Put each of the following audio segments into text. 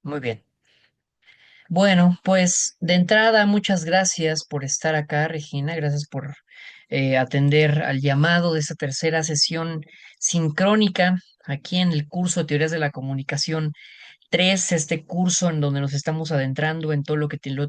Muy bien. Bueno, pues de entrada, muchas gracias por estar acá, Regina. Gracias por atender al llamado de esta tercera sesión sincrónica aquí en el curso de Teorías de la Comunicación 3, este curso en donde nos estamos adentrando en todo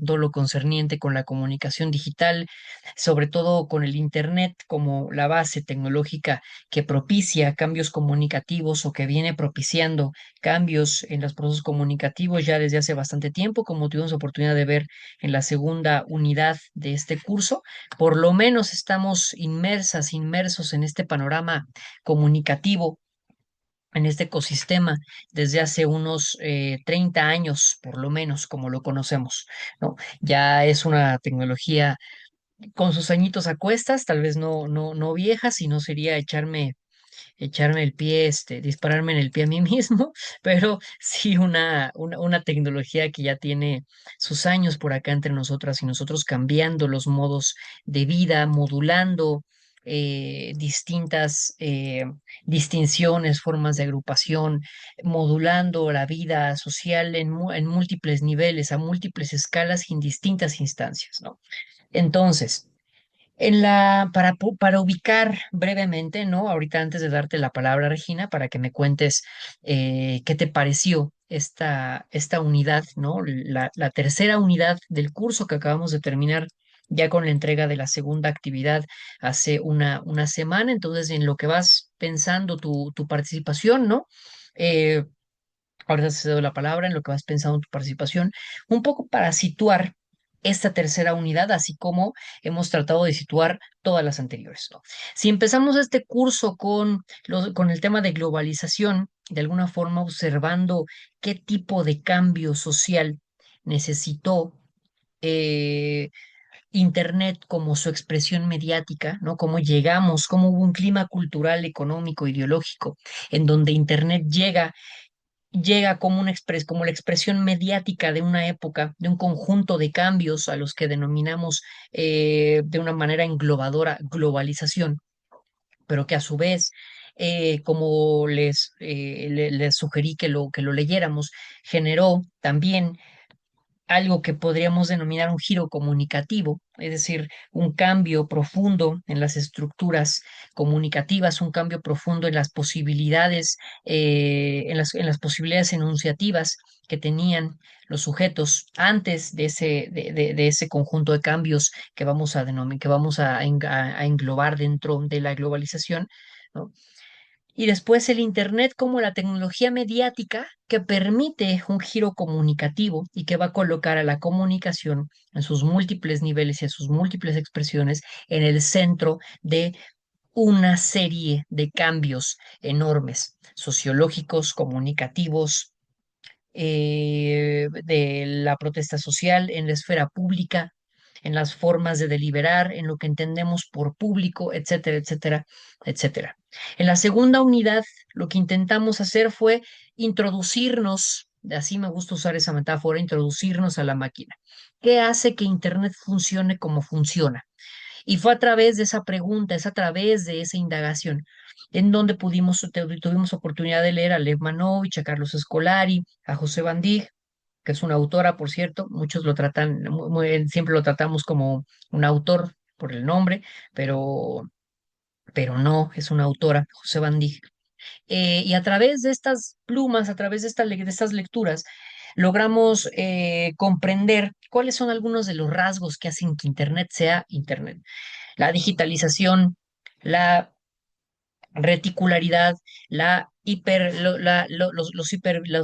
todo lo concerniente con la comunicación digital, sobre todo con el Internet como la base tecnológica que propicia cambios comunicativos o que viene propiciando cambios en los procesos comunicativos ya desde hace bastante tiempo, como tuvimos oportunidad de ver en la segunda unidad de este curso. Por lo menos estamos inmersos en este panorama comunicativo, en este ecosistema desde hace unos 30 años, por lo menos, como lo conocemos, ¿no? Ya es una tecnología con sus añitos a cuestas, tal vez no vieja, sino sería echarme el pie, dispararme en el pie a mí mismo, pero sí una tecnología que ya tiene sus años por acá entre nosotras y nosotros, cambiando los modos de vida, modulando distintas distinciones, formas de agrupación, modulando la vida social en múltiples niveles, a múltiples escalas y en distintas instancias, ¿no? Entonces, para ubicar brevemente, ¿no? Ahorita antes de darte la palabra, Regina, para que me cuentes qué te pareció esta unidad, ¿no? La tercera unidad del curso que acabamos de terminar ya con la entrega de la segunda actividad hace una semana. Entonces, en lo que vas pensando tu participación, ¿no? Eh, Ahora te cedo la palabra en lo que vas pensando en tu participación, un poco para situar esta tercera unidad, así como hemos tratado de situar todas las anteriores, ¿no? Si empezamos este curso con el tema de globalización, de alguna forma observando qué tipo de cambio social necesitó eh, Internet como su expresión mediática, ¿no? Cómo llegamos, cómo hubo un clima cultural, económico, ideológico, en donde Internet llega como como la expresión mediática de una época, de un conjunto de cambios a los que denominamos de una manera englobadora globalización, pero que a su vez, como les sugerí que lo leyéramos, generó también algo que podríamos denominar un giro comunicativo, es decir, un cambio profundo en las estructuras comunicativas, un cambio profundo en las posibilidades, en las posibilidades enunciativas que tenían los sujetos antes de de ese conjunto de cambios que vamos que vamos a englobar dentro de la globalización, ¿no? Y después el Internet como la tecnología mediática que permite un giro comunicativo y que va a colocar a la comunicación en sus múltiples niveles y en sus múltiples expresiones en el centro de una serie de cambios enormes, sociológicos, comunicativos, de la protesta social en la esfera pública, en las formas de deliberar, en lo que entendemos por público, etcétera, etcétera, etcétera. En la segunda unidad, lo que intentamos hacer fue introducirnos, así me gusta usar esa metáfora, introducirnos a la máquina. ¿Qué hace que Internet funcione como funciona? Y fue a través de esa pregunta, es a través de esa indagación, en donde tuvimos oportunidad de leer a Lev Manovich, a Carlos Escolari, a José Van Dig, que es una autora, por cierto, muchos lo tratan, siempre lo tratamos como un autor por el nombre, pero, pero no, es una autora, José Van Dig. Y a través de estas plumas, a través de, de estas lecturas, logramos comprender cuáles son algunos de los rasgos que hacen que Internet sea Internet: la digitalización, la reticularidad, los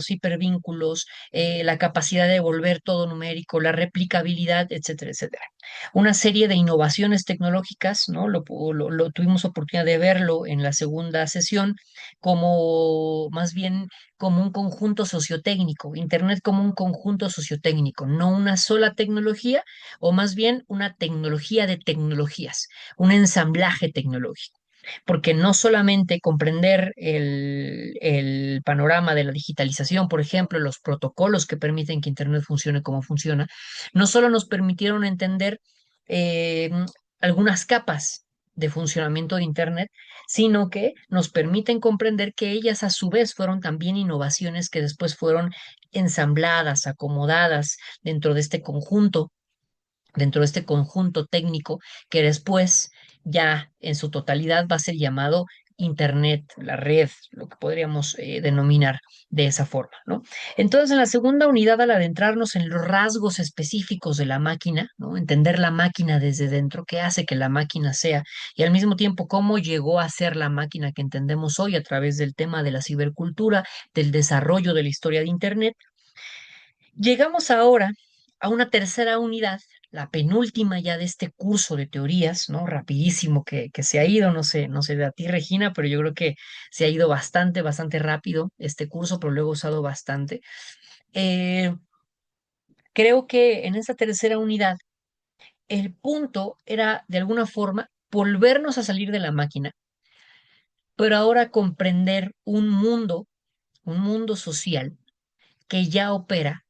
hipervínculos, la capacidad de volver todo numérico, la replicabilidad, etcétera, etcétera. Una serie de innovaciones tecnológicas, ¿no? Tuvimos oportunidad de verlo en la segunda sesión, como más bien como un conjunto sociotécnico, Internet como un conjunto sociotécnico, no una sola tecnología, o más bien una tecnología de tecnologías, un ensamblaje tecnológico, porque no solamente comprender el panorama de la digitalización, por ejemplo, los protocolos que permiten que Internet funcione como funciona, no solo nos permitieron entender eh, algunas capas de funcionamiento de Internet, sino que nos permiten comprender que ellas a su vez fueron también innovaciones que después fueron ensambladas, acomodadas dentro de este conjunto técnico que después ya en su totalidad va a ser llamado Internet, la red, lo que podríamos denominar de esa forma, ¿no? Entonces, en la segunda unidad, al adentrarnos en los rasgos específicos de la máquina, ¿no? Entender la máquina desde dentro, qué hace que la máquina sea, y al mismo tiempo cómo llegó a ser la máquina que entendemos hoy a través del tema de la cibercultura, del desarrollo de la historia de Internet. Llegamos ahora a una tercera unidad, la penúltima ya de este curso de teorías, ¿no? Rapidísimo que se ha ido, no sé de a ti, Regina, pero yo creo que se ha ido bastante, bastante rápido este curso, pero lo he usado bastante. Eh, Creo que en esta tercera unidad, el punto era, de alguna forma, volvernos a salir de la máquina, pero ahora comprender un mundo social que ya opera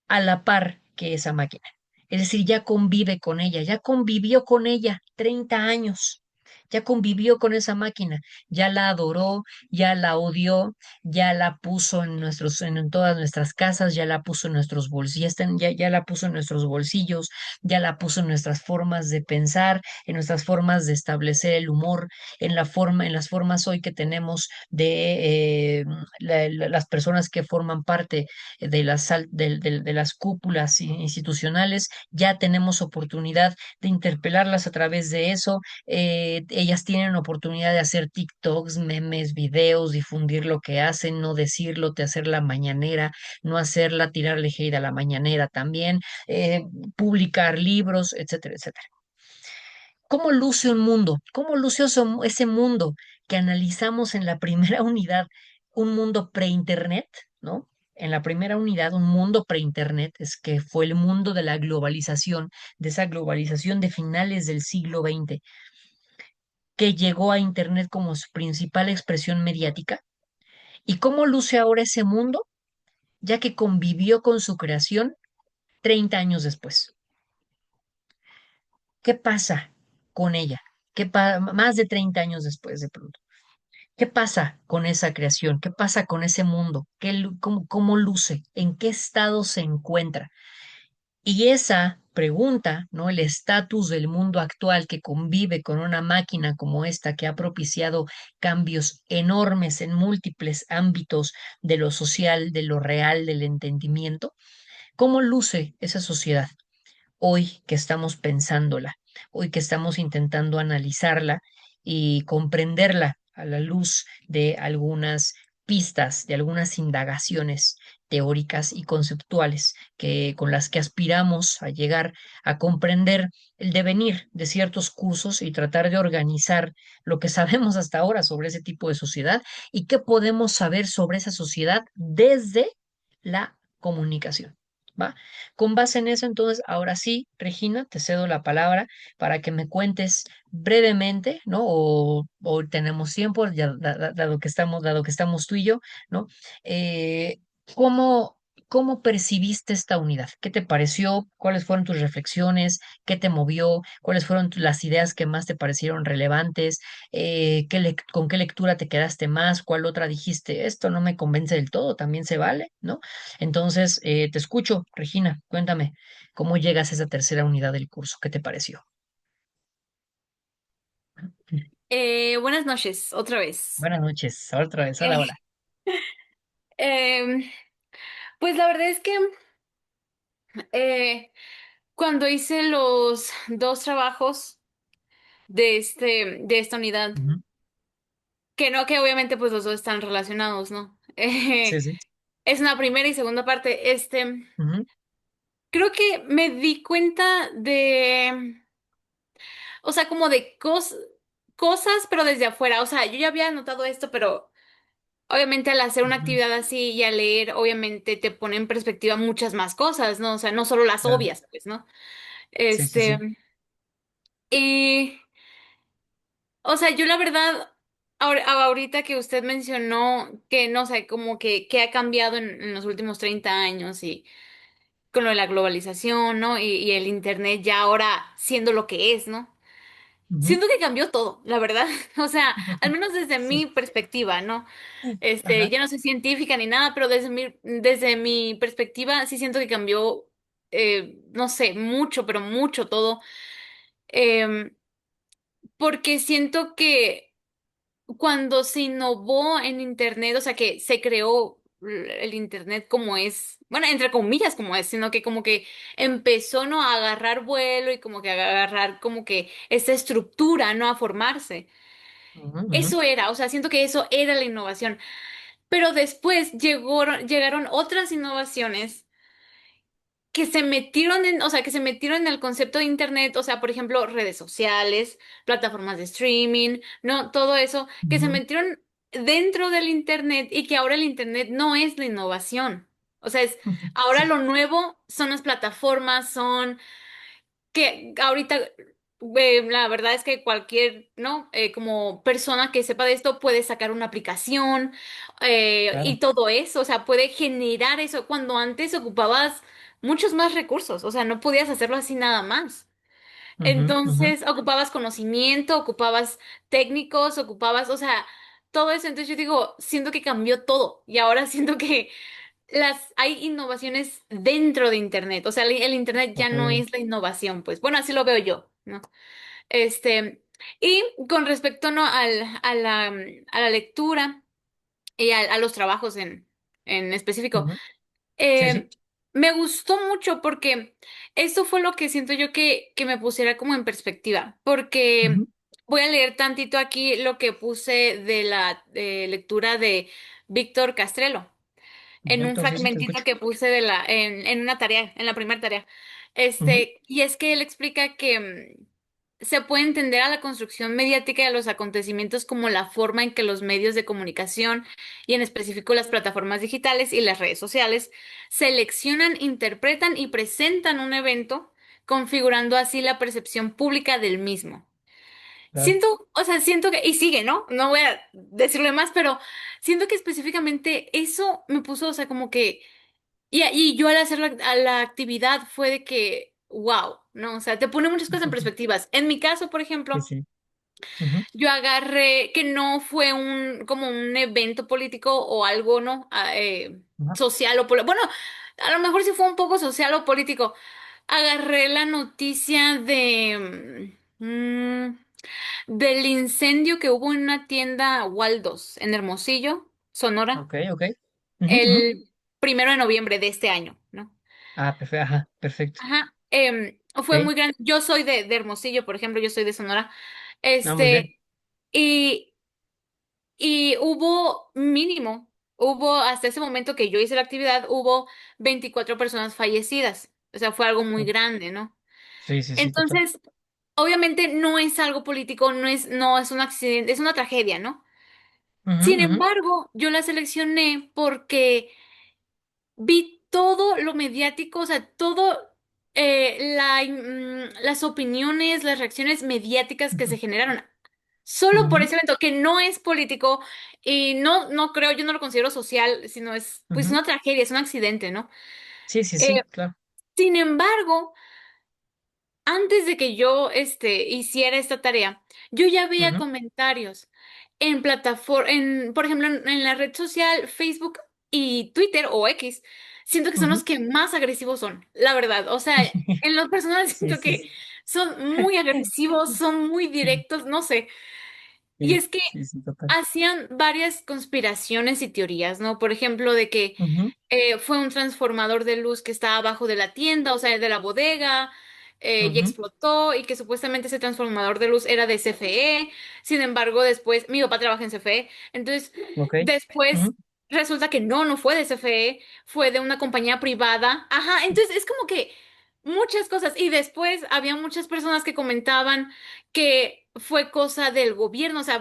a la par que esa máquina. Es decir, ya convive con ella, ya convivió con ella 30 años, ya convivió con esa máquina, ya la adoró, ya la odió, ya la puso en todas nuestras casas, ya la puso en nuestros bolsillos, ya la puso en nuestros bolsillos, ya la puso en nuestras formas de pensar, en nuestras formas de establecer el humor, en las formas hoy que tenemos de las personas que forman parte de las cúpulas institucionales, ya tenemos oportunidad de interpelarlas a través de eso. Ellas tienen oportunidad de hacer TikToks, memes, videos, difundir lo que hacen, no decirlo, de hacer la mañanera, no hacerla, tirarle hate a la mañanera también, publicar libros, etcétera, etcétera. ¿Cómo luce un mundo? ¿Cómo luce ese mundo que analizamos en la primera unidad, un mundo pre-internet, ¿no? En la primera unidad, un mundo pre-internet, es que fue el mundo de la globalización, de esa globalización de finales del siglo XX, que llegó a Internet como su principal expresión mediática. ¿Y cómo luce ahora ese mundo, ya que convivió con su creación 30 años después? ¿Qué pasa con ella? Más de 30 años después de pronto. ¿Qué pasa con esa creación? ¿Qué pasa con ese mundo? ¿Cómo luce? ¿En qué estado se encuentra? Y esa pregunta, ¿no? El estatus del mundo actual que convive con una máquina como esta que ha propiciado cambios enormes en múltiples ámbitos de lo social, de lo real, del entendimiento. ¿Cómo luce esa sociedad hoy que estamos pensándola, hoy que estamos intentando analizarla y comprenderla a la luz de algunas pistas, de algunas indagaciones teóricas y conceptuales con las que aspiramos a llegar a comprender el devenir de ciertos cursos y tratar de organizar lo que sabemos hasta ahora sobre ese tipo de sociedad y qué podemos saber sobre esa sociedad desde la comunicación. ¿Va? Con base en eso, entonces, ahora sí, Regina, te cedo la palabra para que me cuentes brevemente, ¿no? O tenemos tiempo, ya, dado que estamos tú y yo, ¿no? Eh, ¿cómo, cómo percibiste esta unidad? ¿Qué te pareció? ¿Cuáles fueron tus reflexiones? ¿Qué te movió? ¿Cuáles fueron las ideas que más te parecieron relevantes? ¿Con qué lectura te quedaste más? ¿Cuál otra dijiste? Esto no me convence del todo, también se vale, ¿no? Entonces, te escucho, Regina, cuéntame, ¿cómo llegas a esa tercera unidad del curso? ¿Qué te pareció? Buenas noches, otra vez. Buenas noches, otra vez, hola, Eh, hola. em, pues la verdad es que eh, cuando hice los dos trabajos de esta unidad, Ujú. que obviamente pues los dos están relacionados, ¿no? Sí, sí. Es una primera y segunda parte. Ujú, Creo que me di cuenta o sea, como de cosas, pero desde afuera. O sea, yo ya había notado esto, pero obviamente al hacer una ujú, actividad así y al leer, obviamente te pone en perspectiva muchas más cosas, ¿no? O sea, no solo las claro. obvias, pues, ¿no? Sí, sí, Este, sí. y, o sea, yo la verdad, ahorita que usted mencionó que, no sé, como que ha cambiado en los últimos 30 años y con lo de la globalización, ¿no? Y el internet ya ahora siendo lo que es, ¿no? Ujú, siento que cambió todo, la verdad. O sea, al menos desde sí, mi perspectiva, ¿no? ajá, Ya no soy científica ni nada, pero desde mi perspectiva sí siento que cambió, no sé, mucho, pero mucho todo. Em, Porque siento que cuando se innovó en Internet, o sea, que se creó el Internet como es, bueno, entre comillas como es, sino que como que empezó, ¿no? A agarrar vuelo y como que a agarrar como que esa estructura, ¿no? A formarse. ujú, ujú, Eso era, o sea, siento que eso era la innovación. Pero después llegaron otras innovaciones que se metieron en, o sea, que se metieron en el concepto de Internet, o sea, por ejemplo, redes sociales, plataformas de streaming, ¿no? Todo eso, que se ujú, metieron dentro del Internet y que ahora el Internet no es la innovación. O sea, ahora sí, lo nuevo son las plataformas, son que ahorita, la verdad es que cualquier, ¿no? Como persona que sepa de esto puede sacar una aplicación y claro. todo eso, o sea, puede generar eso cuando antes ocupabas muchos más recursos, o sea, no podías hacerlo así nada más. Ujú, ujú, Entonces, ocupabas conocimiento, ocupabas técnicos, ocupabas, o sea, todo eso. Entonces yo digo, siento que cambió todo y ahora siento que hay innovaciones dentro de Internet, o sea, el Internet ya ok, no es la innovación, pues bueno, así lo veo yo, ¿no? Este, y con respecto, ¿no? A la lectura y a los trabajos en específico, ujú, sí, sí, eh, me gustó mucho porque esto fue lo que siento yo que me pusiera como en perspectiva, porque ujú, voy a leer tantito aquí lo que puse de la lectura de Víctor Castrelo en un perfecto, sí, sí, te fragmentito escucho. que puse en una tarea, en la primera tarea. Ujú, Y es que él explica que se puede entender a la construcción mediática de los acontecimientos como la forma en que los medios de comunicación, y en específico las plataformas digitales y las redes sociales, seleccionan, interpretan y presentan un evento, configurando así la percepción pública del mismo. claro, Siento que, y sigue, ¿no? No voy a decirle más, pero siento que específicamente eso me puso, o sea, como que, y yo al hacer a la actividad fue de que, wow, ¿no? O sea, te pone muchas cosas en perspectivas. En mi caso, por sí, ejemplo, sí, ujú, yo agarré que no fue como un evento político o algo, ¿no? ajá, Social o bueno, a lo mejor sí fue un poco social o político. Agarré la noticia del incendio que hubo en una tienda Waldos en Hermosillo, Sonora, ok, ok, ujú, ujú, el 1 de noviembre de este año, ¿no? ah, perfecto, ajá, perfecto, Ajá. Fue ok, muy grande. Yo soy de Hermosillo, por ejemplo, yo soy de Sonora. ah, muy bien, Y, y hubo hasta ese momento que yo hice la actividad, hubo 24 personas fallecidas. O sea, fue algo muy oh, grande, ¿no? sí, sí, sí, total, Entonces, obviamente no es algo político, no es un accidente, es una tragedia, ¿no? ujú, Sin ujú, embargo, yo la seleccioné porque vi todo lo mediático, o sea, todo las opiniones, las reacciones mediáticas que se generaron solo por ujú, ese evento que no es político y no creo, yo no lo considero social, sino es pues ujú, una tragedia, es un accidente, ¿no? sí, sí, Eh, sí, claro, Sin embargo, antes de que yo hiciera esta tarea, yo ya veía ujú, comentarios por ejemplo, en la red social Facebook y Twitter o X. Siento que son ujú, los que más agresivos son, la verdad. O sea, en lo personal sí, siento sí, que sí, son muy agresivos, son muy directos, no sé. Y sí, es que sí, sí, total, hacían varias conspiraciones y teorías, ¿no? Por ejemplo, de que ujú, fue un transformador de luz que estaba abajo de la tienda, o sea, de la bodega, y ujú, explotó, y que supuestamente ese transformador de luz era de CFE. Sin embargo, después, mi papá trabaja en CFE, entonces, ok, después ujú, resulta que no fue de CFE, fue de una compañía privada. Ajá, entonces es como que muchas cosas. Y después había muchas personas que comentaban que fue cosa del gobierno, o sea,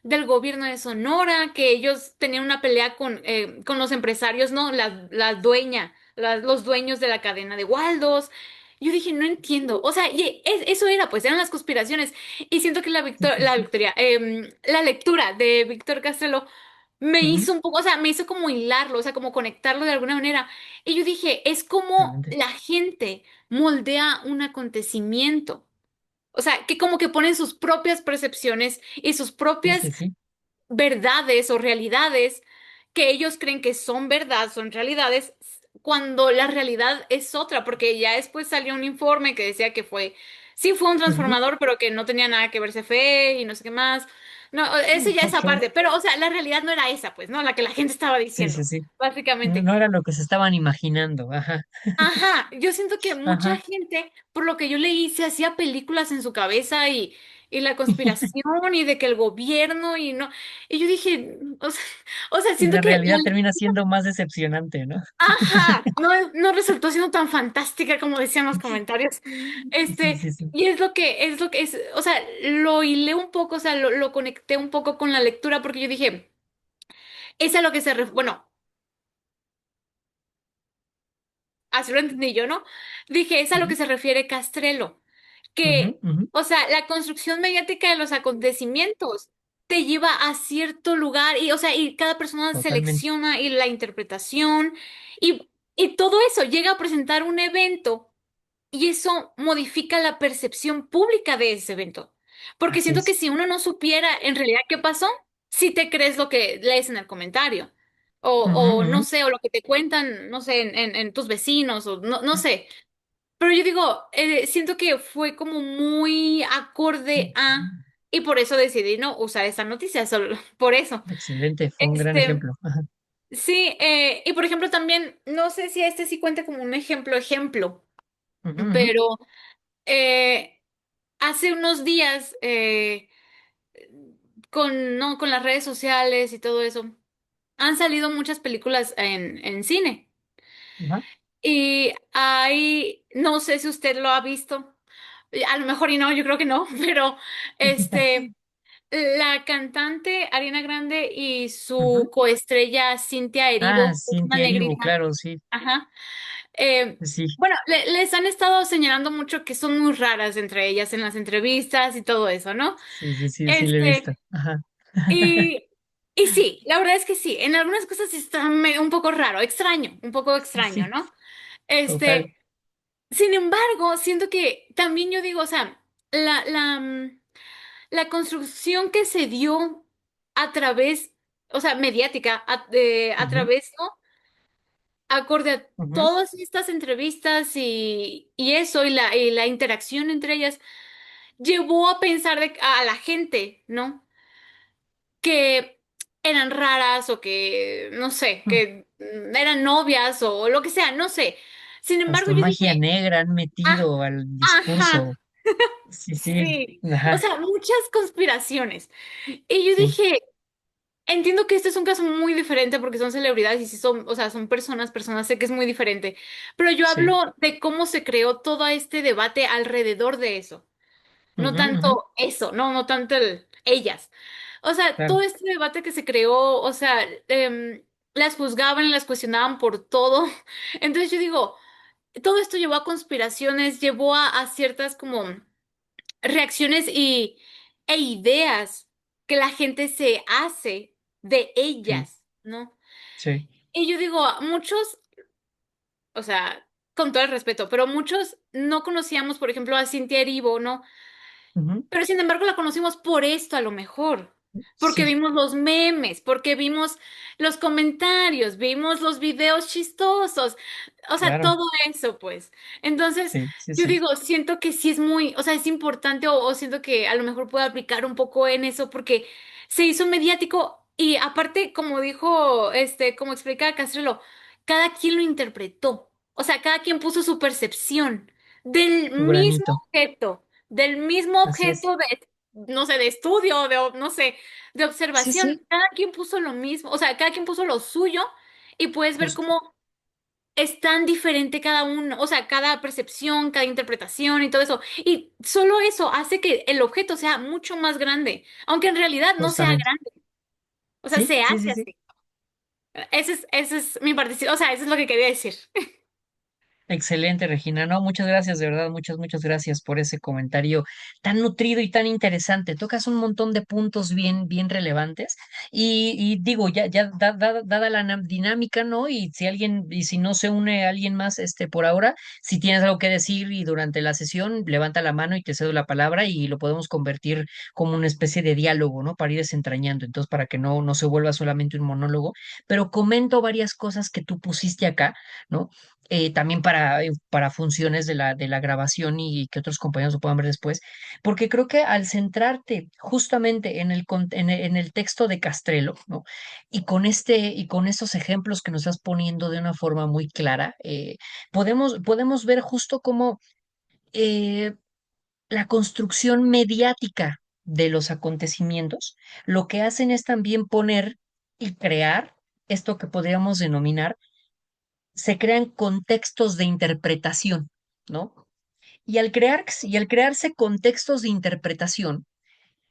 del gobierno de Sonora, que ellos tenían una pelea con los empresarios, ¿no? La dueña, los dueños de la cadena de Waldos. Yo dije, no entiendo. O sea, y eso era, pues, eran las conspiraciones. Y siento que sí, sí, sí, la lectura de Víctor Castelo me ujú, hizo un poco, o sea, me hizo como hilarlo, o sea, como conectarlo de alguna manera. Y yo dije, es como excelente, la gente moldea un acontecimiento. O sea, que como que ponen sus propias percepciones y sus Sí, propias sí, sí. verdades o realidades que ellos creen que son verdad, son realidades, cuando la realidad es otra, porque ya después salió un informe que decía que sí fue un Ujú. transformador, pero que no tenía nada que verse fe y no sé qué más. No, eso ya es Ok. aparte, pero o sea, la realidad no era esa, pues, ¿no? La que la gente estaba Sí, sí, diciendo, sí. No, básicamente. no era lo que se estaban imaginando. Ajá. Ajá, yo siento que mucha Ajá. gente, por lo que yo leí, se hacía películas en su cabeza y la conspiración y de que el gobierno y no. Y yo dije, o sea, Y siento la que realidad termina siendo más decepcionante, ¿no? ajá, no resultó siendo tan fantástica como decían los comentarios. Sí, sí, sí. Y es lo que es, o sea, lo hilé un poco, o sea, lo conecté un poco con la lectura porque yo dije, es a lo que bueno, así lo entendí yo, ¿no? Dije, es a lo que Ujú, se refiere Castrelo, ujú, que, ujú. o sea, la construcción mediática de los acontecimientos te lleva a cierto lugar y, o sea, y cada persona Totalmente. selecciona y la interpretación y todo eso llega a presentar un evento y eso modifica la percepción pública de ese evento. Porque Así siento que es. si uno no supiera en realidad qué pasó, sí te crees lo que lees en el comentario. Ujú, O no ujú, sé, o lo que te cuentan, no sé, en tus vecinos, o no sé. Pero yo digo, siento que fue como muy acorde a, y por eso decidí no usar esta noticia, solo por eso. excelente, fue un gran Este, ejemplo. Ajá. sí, y por ejemplo también, no sé si este sí cuenta como un ejemplo, Ujú, ujú. pero eh, hace unos días, no, con las redes sociales y todo eso, han salido muchas películas en cine. Ajá. Y hay, no sé si usted lo ha visto, a lo mejor y no, yo creo que no, pero este, la cantante Ariana Grande y Ujú. su coestrella Cynthia Ah, Erivo, es una Cintia Erivo, negrita, claro, sí, ajá. Eh, sí, bueno, les han estado señalando mucho que son muy raras entre ellas en las entrevistas y todo eso, ¿no? sí, sí, sí, sí, lo he visto. Este, Ajá. y, y sí, la verdad es que sí, en algunas cosas sí está un poco raro, extraño, un poco extraño, Sí, ¿no? total. Este, sin embargo, siento que también yo digo, o sea, la construcción que se dio a través, o sea, mediática, a Ujú, través, ¿no? Acorde a ujú. todas estas entrevistas y eso, y la interacción entre ellas, llevó a pensar a la gente, ¿no? Que eran raras o que, no sé, Mm. que eran novias o lo que sea, no sé. Sin embargo, Hasta yo magia dije, negra han ah, metido al ajá. discurso. Sí, sí, Sí, o ajá, sea, muchas conspiraciones. Y yo sí, dije, entiendo que este es un caso muy diferente porque son celebridades y sí son, o sea, son personas, sé que es muy diferente, pero yo sí. hablo de cómo se creó todo este debate alrededor de eso, no Ujú, ujú. tanto eso, no tanto ellas. O sea, Claro, todo este debate que se creó, o sea, las juzgaban y las cuestionaban por todo. Entonces yo digo, todo esto llevó a conspiraciones, llevó a ciertas como reacciones e ideas que la gente se hace de sí, ellas, ¿no? sí. Y yo digo, muchos, o sea, con todo el respeto, pero muchos no conocíamos, por ejemplo, a Cintia Erivo, ¿no? Ujú. Pero sin embargo la conocimos por esto a lo mejor, porque Sí, vimos los memes, porque vimos los comentarios, vimos los videos chistosos, o sea, claro. todo eso, pues. Entonces, Sí, sí, yo sí. digo, siento que sí es muy, o sea, es importante o siento que a lo mejor puedo aplicar un poco en eso porque se hizo mediático y aparte, como dijo, como explicaba Castrelo, cada quien lo interpretó, o sea, cada quien puso su percepción del Su mismo granito. objeto del mismo Así es. objeto de, no sé, de estudio, no sé, de Sí, observación. sí, Cada quien puso lo mismo, o sea, cada quien puso lo suyo y puedes ver justo. cómo es tan diferente cada uno, o sea, cada percepción, cada interpretación y todo eso. Y solo eso hace que el objeto sea mucho más grande, aunque en realidad no sea Justamente. grande. O sea, Sí, se sí, hace sí, sí. así. Ese es mi participación, o sea, eso es lo que quería decir. Excelente, Regina. No, muchas gracias, de verdad, muchas gracias por ese comentario tan nutrido y tan interesante. Tocas un montón de puntos bien relevantes y digo, dada la dinámica, ¿no? Y si alguien, y si no se une alguien más, por ahora, si tienes algo que decir y durante la sesión, levanta la mano y te cedo la palabra y lo podemos convertir como una especie de diálogo, ¿no? Para ir desentrañando, entonces, para que no se vuelva solamente un monólogo, pero comento varias cosas que tú pusiste acá, ¿no? También para funciones de la grabación y que otros compañeros lo puedan ver después, porque creo que al centrarte justamente en el texto de Castrelo, ¿no? Y con estos ejemplos que nos estás poniendo de una forma muy clara, podemos ver justo cómo eh, la construcción mediática de los acontecimientos, lo que hacen es también poner y crear esto que podríamos denominar se crean contextos de interpretación, ¿no? Y al crearse contextos de interpretación,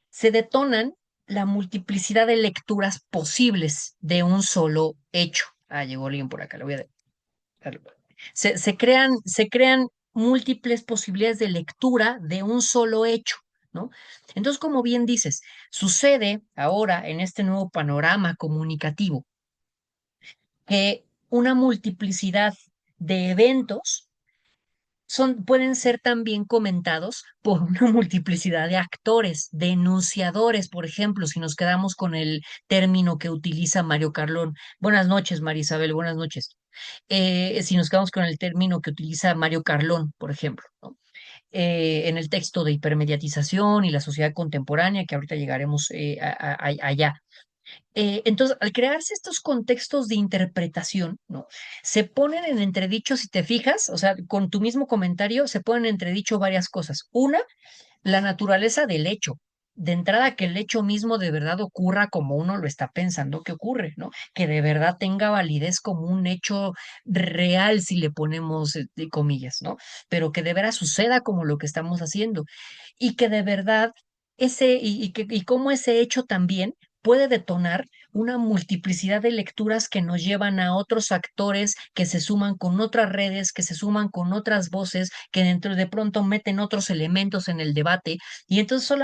se detonan la multiplicidad de lecturas posibles de un solo hecho. Ah, llegó alguien por acá, le voy a dar. Se crean múltiples posibilidades de lectura de un solo hecho, ¿no? Entonces, como bien dices, sucede ahora en este nuevo panorama comunicativo que una multiplicidad de eventos pueden ser también comentados por una multiplicidad de actores, de enunciadores, por ejemplo, si nos quedamos con el término que utiliza Mario Carlón. Buenas noches, María Isabel, buenas noches. Si nos quedamos con el término que utiliza Mario Carlón, por ejemplo, ¿no? En el texto de hipermediatización y la sociedad contemporánea, que ahorita llegaremos allá. Entonces, al crearse estos contextos de interpretación, ¿no? Se ponen en entredicho, si te fijas, o sea, con tu mismo comentario, se ponen en entredicho varias cosas. Una, la naturaleza del hecho. De entrada, que el hecho mismo de verdad ocurra como uno lo está pensando que ocurre, ¿no? Que de verdad tenga validez como un hecho real, si le ponemos de comillas, ¿no? Pero que de veras suceda como lo que estamos haciendo. Y que de verdad y cómo ese hecho también puede detonar una multiplicidad de lecturas que nos llevan a otros actores que se suman con otras redes, que se suman con otras voces, que dentro de pronto meten otros elementos en el debate y entonces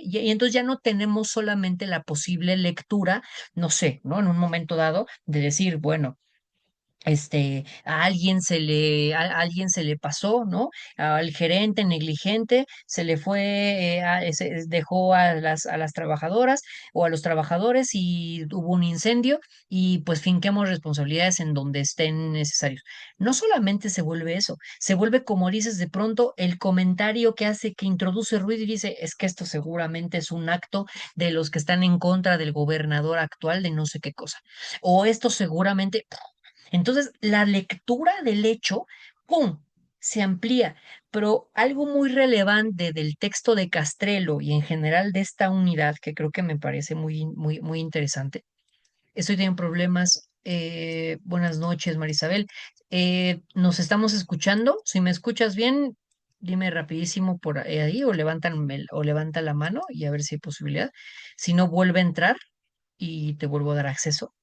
y entonces ya no tenemos solamente la posible lectura, no sé, ¿no? En un momento dado de decir, bueno, a alguien se le pasó, ¿no? Al gerente negligente se le fue, dejó a las trabajadoras o a los trabajadores y hubo un incendio y pues finquemos responsabilidades en donde estén necesarios. No solamente se vuelve eso, se vuelve, como dices, de pronto el comentario que hace, que introduce ruido y dice, es que esto seguramente es un acto de los que están en contra del gobernador actual de no sé qué cosa. O esto seguramente entonces, la lectura del hecho, ¡pum!, se amplía. Pero algo muy relevante del texto de Castrelo y en general de esta unidad, que creo que me parece muy interesante. Estoy teniendo problemas. Buenas noches, Marisabel. ¿Nos estamos escuchando? Si me escuchas bien, dime rapidísimo por ahí o levanta la mano y a ver si hay posibilidad. Si no, vuelve a entrar y te vuelvo a dar acceso.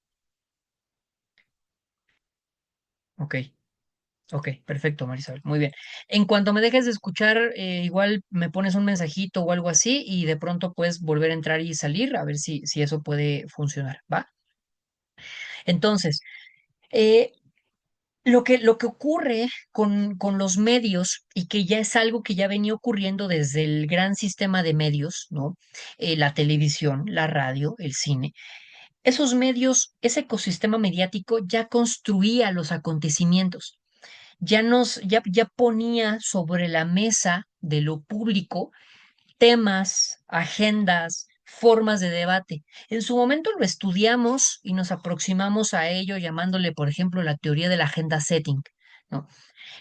Ok. Ok, perfecto, Marisabel. Muy bien. En cuanto me dejes de escuchar, igual me pones un mensajito o algo así y de pronto puedes volver a entrar y salir a ver si eso puede funcionar, ¿va? Entonces, eh, lo que ocurre con los medios y que ya es algo que ya venía ocurriendo desde el gran sistema de medios, ¿no? La televisión, la radio, el cine. Esos medios, ese ecosistema mediático ya construía los acontecimientos ya ponía sobre la mesa de lo público temas, agendas, formas de debate. En su momento lo estudiamos y nos aproximamos a ello llamándole, por ejemplo, la teoría de la agenda setting, ¿no?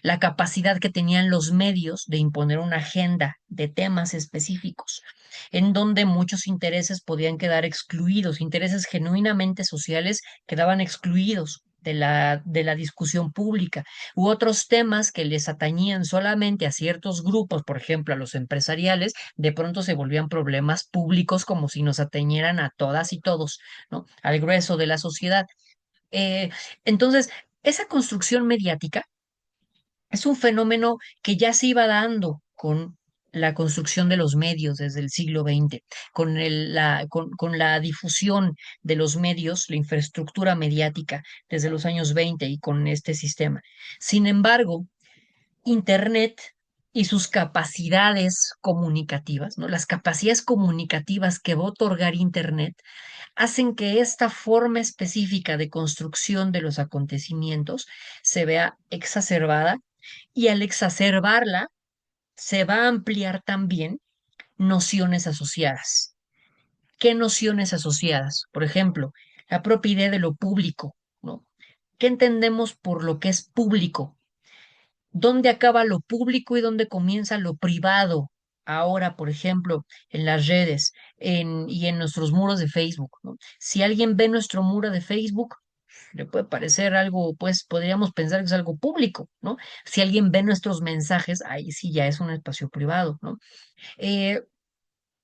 La capacidad que tenían los medios de imponer una agenda de temas específicos, en donde muchos intereses podían quedar excluidos, intereses genuinamente sociales quedaban excluidos de la discusión pública, u otros temas que les atañían solamente a ciertos grupos, por ejemplo, a los empresariales, de pronto se volvían problemas públicos como si nos atañeran a todas y todos, ¿no? Al grueso de la sociedad. Eh, entonces, esa construcción mediática Es un fenómeno que ya se iba dando con la construcción de los medios desde el siglo XX, con la difusión de los medios, la infraestructura mediática desde los años 20 y con este sistema. Sin embargo, Internet y sus capacidades comunicativas, ¿no? Las capacidades comunicativas que va a otorgar Internet hacen que esta forma específica de construcción de los acontecimientos se vea exacerbada y al exacerbarla se va a ampliar también nociones asociadas. ¿Qué nociones asociadas? Por ejemplo, la propia idea de lo público, ¿no? ¿Qué entendemos por lo que es público? ¿Dónde acaba lo público y dónde comienza lo privado? Ahora, por ejemplo, en las redes y en nuestros muros de Facebook, ¿no? Si alguien ve nuestro muro de Facebook, le puede parecer algo, pues podríamos pensar que es algo público, ¿no? Si alguien ve nuestros mensajes, ahí sí ya es un espacio privado, ¿no? Eh,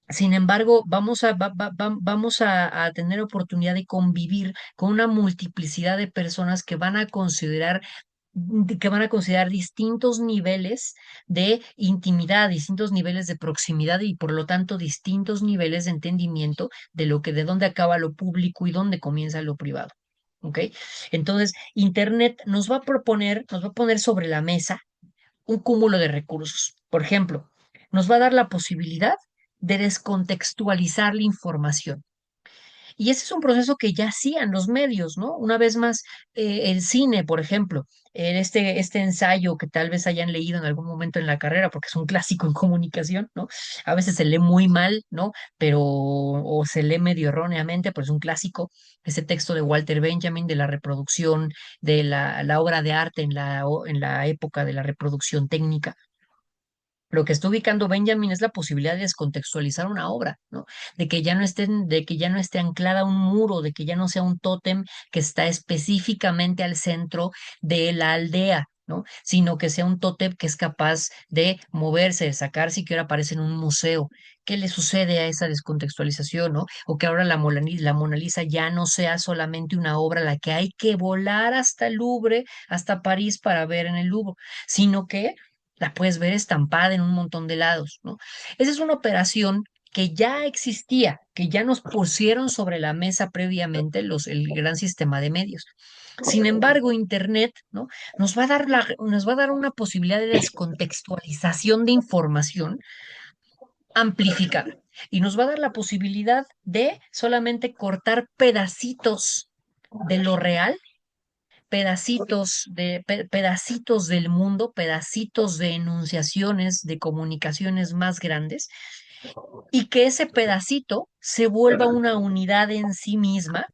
Sin embargo, vamos a tener oportunidad de convivir con una multiplicidad de personas que van a considerar distintos niveles de intimidad, distintos niveles de proximidad y por lo tanto distintos niveles de entendimiento de de dónde acaba lo público y dónde comienza lo privado. ¿Ok? Entonces, Internet nos va a poner sobre la mesa un cúmulo de recursos. Por ejemplo, nos va a dar la posibilidad de descontextualizar la información. Y ese es un proceso que ya hacían los medios, ¿no? Una vez más, el cine, por ejemplo, este ensayo que tal vez hayan leído en algún momento en la carrera, porque es un clásico en comunicación, ¿no? A veces se lee muy mal, ¿no? O se lee medio erróneamente, pero es un clásico, ese texto de Walter Benjamin de la reproducción de la obra de arte en la época de la reproducción técnica. Lo que está ubicando Benjamin es la posibilidad de descontextualizar una obra, ¿no? De que ya no esté anclada a un muro, de que ya no sea un tótem que está específicamente al centro de la aldea, ¿no? Sino que sea un tótem que es capaz de moverse, de sacarse y que ahora aparece en un museo. ¿Qué le sucede a esa descontextualización, ¿no? O que ahora la Mona Lisa ya no sea solamente una obra a la que hay que volar hasta el Louvre, hasta París para ver en el Louvre, sino que la puedes ver estampada en un montón de lados, ¿no? Esa es una operación que ya existía, que ya nos pusieron sobre la mesa previamente el gran sistema de medios. Sin embargo, Internet, ¿no? Nos va a dar una posibilidad de descontextualización de información amplificada y nos va a dar la posibilidad de solamente cortar pedacitos de lo real, pedacitos del mundo, pedacitos de enunciaciones, de comunicaciones más grandes, y que ese pedacito se vuelva una unidad en sí misma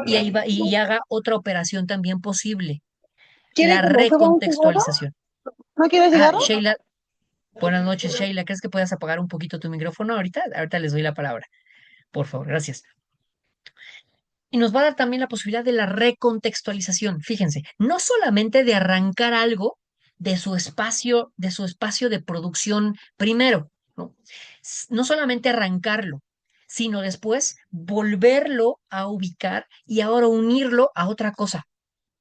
y, y haga otra operación también posible, ¿Quiere la que le suba un cigarro? recontextualización. ¿No quiere Ah, cigarro? Sheila, buenas noches, Sheila. ¿Crees que puedas apagar un poquito tu micrófono ahorita? Ahorita les doy la palabra. Por favor, gracias. Y nos va a dar también la posibilidad de la recontextualización. Fíjense, no solamente de arrancar algo de su espacio de producción primero, ¿no? No solamente arrancarlo, sino después volverlo a ubicar y ahora unirlo a otra cosa.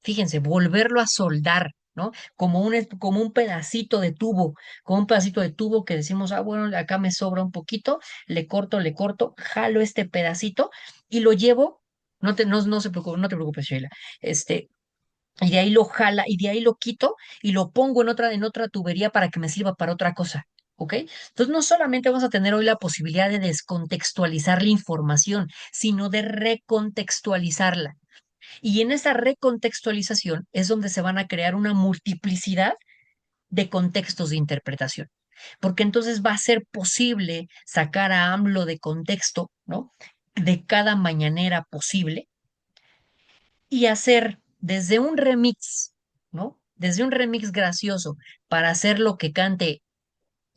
Fíjense, volverlo a soldar, ¿no? Como un pedacito de tubo, como un pedacito de tubo que decimos, ah, bueno, acá me sobra un poquito, le corto, jalo este pedacito y lo llevo, no se preocupe, no te preocupes, Sheila, este, y de ahí lo jala, y de ahí lo quito y lo pongo en otra tubería para que me sirva para otra cosa. ¿Ok? Entonces, no solamente vamos a tener hoy la posibilidad de descontextualizar la información, sino de recontextualizarla. Y en esa recontextualización es donde se van a crear una multiplicidad de contextos de interpretación. Porque entonces va a ser posible sacar a AMLO de contexto, ¿no? De cada mañanera posible y hacer desde un remix, ¿no? Desde un remix gracioso para hacer lo que cante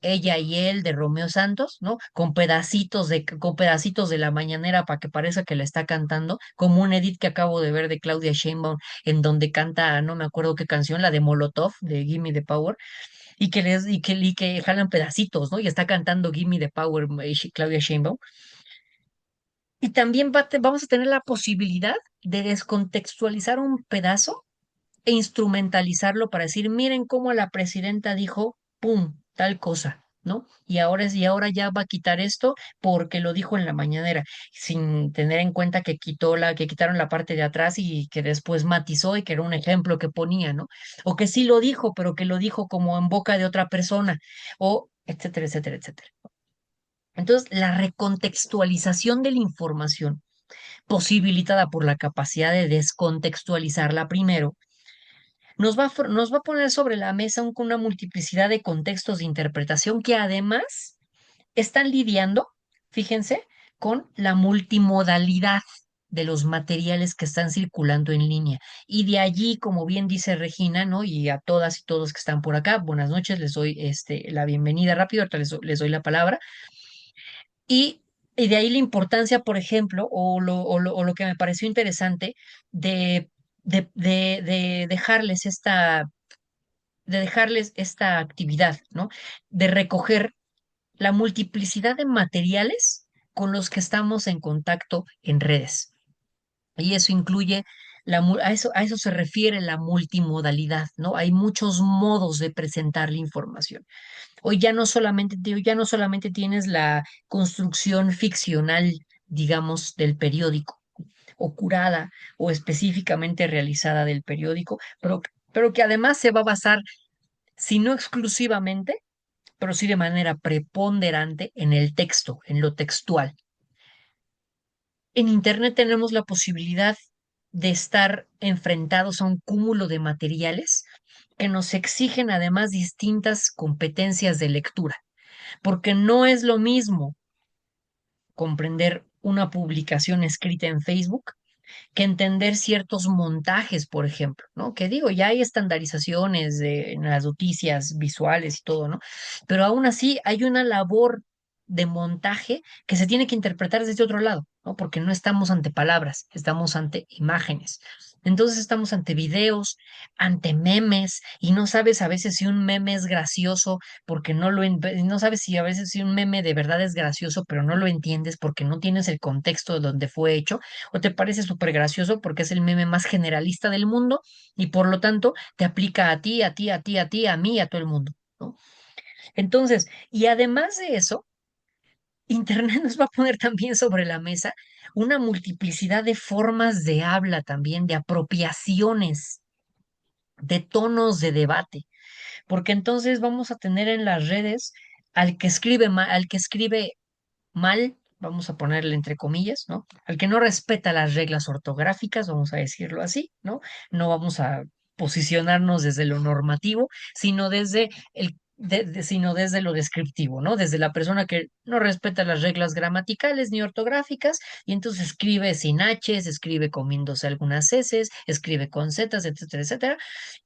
ella y él de Romeo Santos, ¿no? Con pedacitos de la mañanera para que parezca que la está cantando, como un edit que acabo de ver de Claudia Sheinbaum, en donde canta, no me acuerdo qué canción, la de Molotov, de Gimme the Power, y que jalan pedacitos, ¿no? Y está cantando Gimme the Power, Claudia Sheinbaum. Y también vamos a tener la posibilidad de descontextualizar un pedazo e instrumentalizarlo para decir, miren cómo la presidenta dijo, pum, tal cosa, ¿no? Y ahora ya va a quitar esto porque lo dijo en la mañanera, sin tener en cuenta que que quitaron la parte de atrás y que después matizó y que era un ejemplo que ponía, ¿no? O que sí lo dijo, pero que lo dijo como en boca de otra persona, o etcétera, etcétera, etcétera. Entonces, la recontextualización de la información, posibilitada por la capacidad de descontextualizarla primero, nos va a poner sobre la mesa una multiplicidad de contextos de interpretación que además están lidiando, fíjense, con la multimodalidad de los materiales que están circulando en línea. Y de allí, como bien dice Regina, ¿no? Y a todas y todos que están por acá, buenas noches, les doy la bienvenida rápido, ahorita les doy la palabra. Y, y de ahí la importancia, por ejemplo, o lo que me pareció interesante de, de dejarles esta actividad, ¿no? De recoger la multiplicidad de materiales con los que estamos en contacto en redes. Y eso incluye a eso se refiere la multimodalidad, ¿no? Hay muchos modos de presentar la información. Hoy ya no solamente, ya no solamente tienes la construcción ficcional, digamos, del periódico, o curada, o específicamente realizada del periódico, pero que además se va a basar, si no exclusivamente, pero sí de manera preponderante en el texto, en lo textual. En Internet tenemos la posibilidad de estar enfrentados a un cúmulo de materiales que nos exigen además distintas competencias de lectura, porque no es lo mismo comprender una publicación escrita en Facebook que entender ciertos montajes, por ejemplo, ¿no? Que digo, ya hay estandarizaciones en las noticias visuales y todo, ¿no? Pero aún así hay una labor de montaje que se tiene que interpretar desde otro lado, ¿no? Porque no estamos ante palabras, estamos ante imágenes. Entonces estamos ante videos, ante memes, y no sabes a veces si un meme es gracioso porque no sabes si a veces si un meme de verdad es gracioso, pero no lo entiendes porque no tienes el contexto de donde fue hecho o te parece súper gracioso porque es el meme más generalista del mundo y por lo tanto te aplica a ti, a ti, a ti, a ti, a mí y a todo el mundo, ¿no? Entonces, y además de eso, Internet nos va a poner también sobre la mesa una multiplicidad de formas de habla también, de apropiaciones, de tonos de debate, porque entonces vamos a tener en las redes al que escribe mal, vamos a ponerle entre comillas, ¿no? Al que no respeta las reglas ortográficas, vamos a decirlo así, ¿no? No vamos a posicionarnos desde lo normativo, sino desde sino desde lo descriptivo, ¿no? Desde la persona que no respeta las reglas gramaticales ni ortográficas y entonces escribe sin H's, escribe comiéndose algunas S's, escribe con Z's, etcétera, etcétera.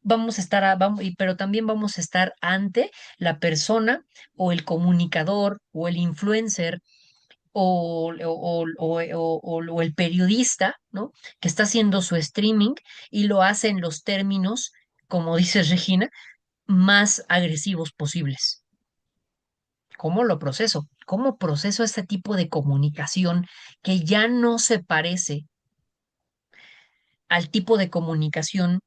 Vamos a estar, pero también vamos a estar ante la persona o el comunicador o el influencer o el periodista, ¿no? Que está haciendo su streaming y lo hace en los términos, como dice Regina, más agresivos posibles. ¿Cómo lo proceso? ¿Cómo proceso este tipo de comunicación que ya no se parece al tipo de comunicación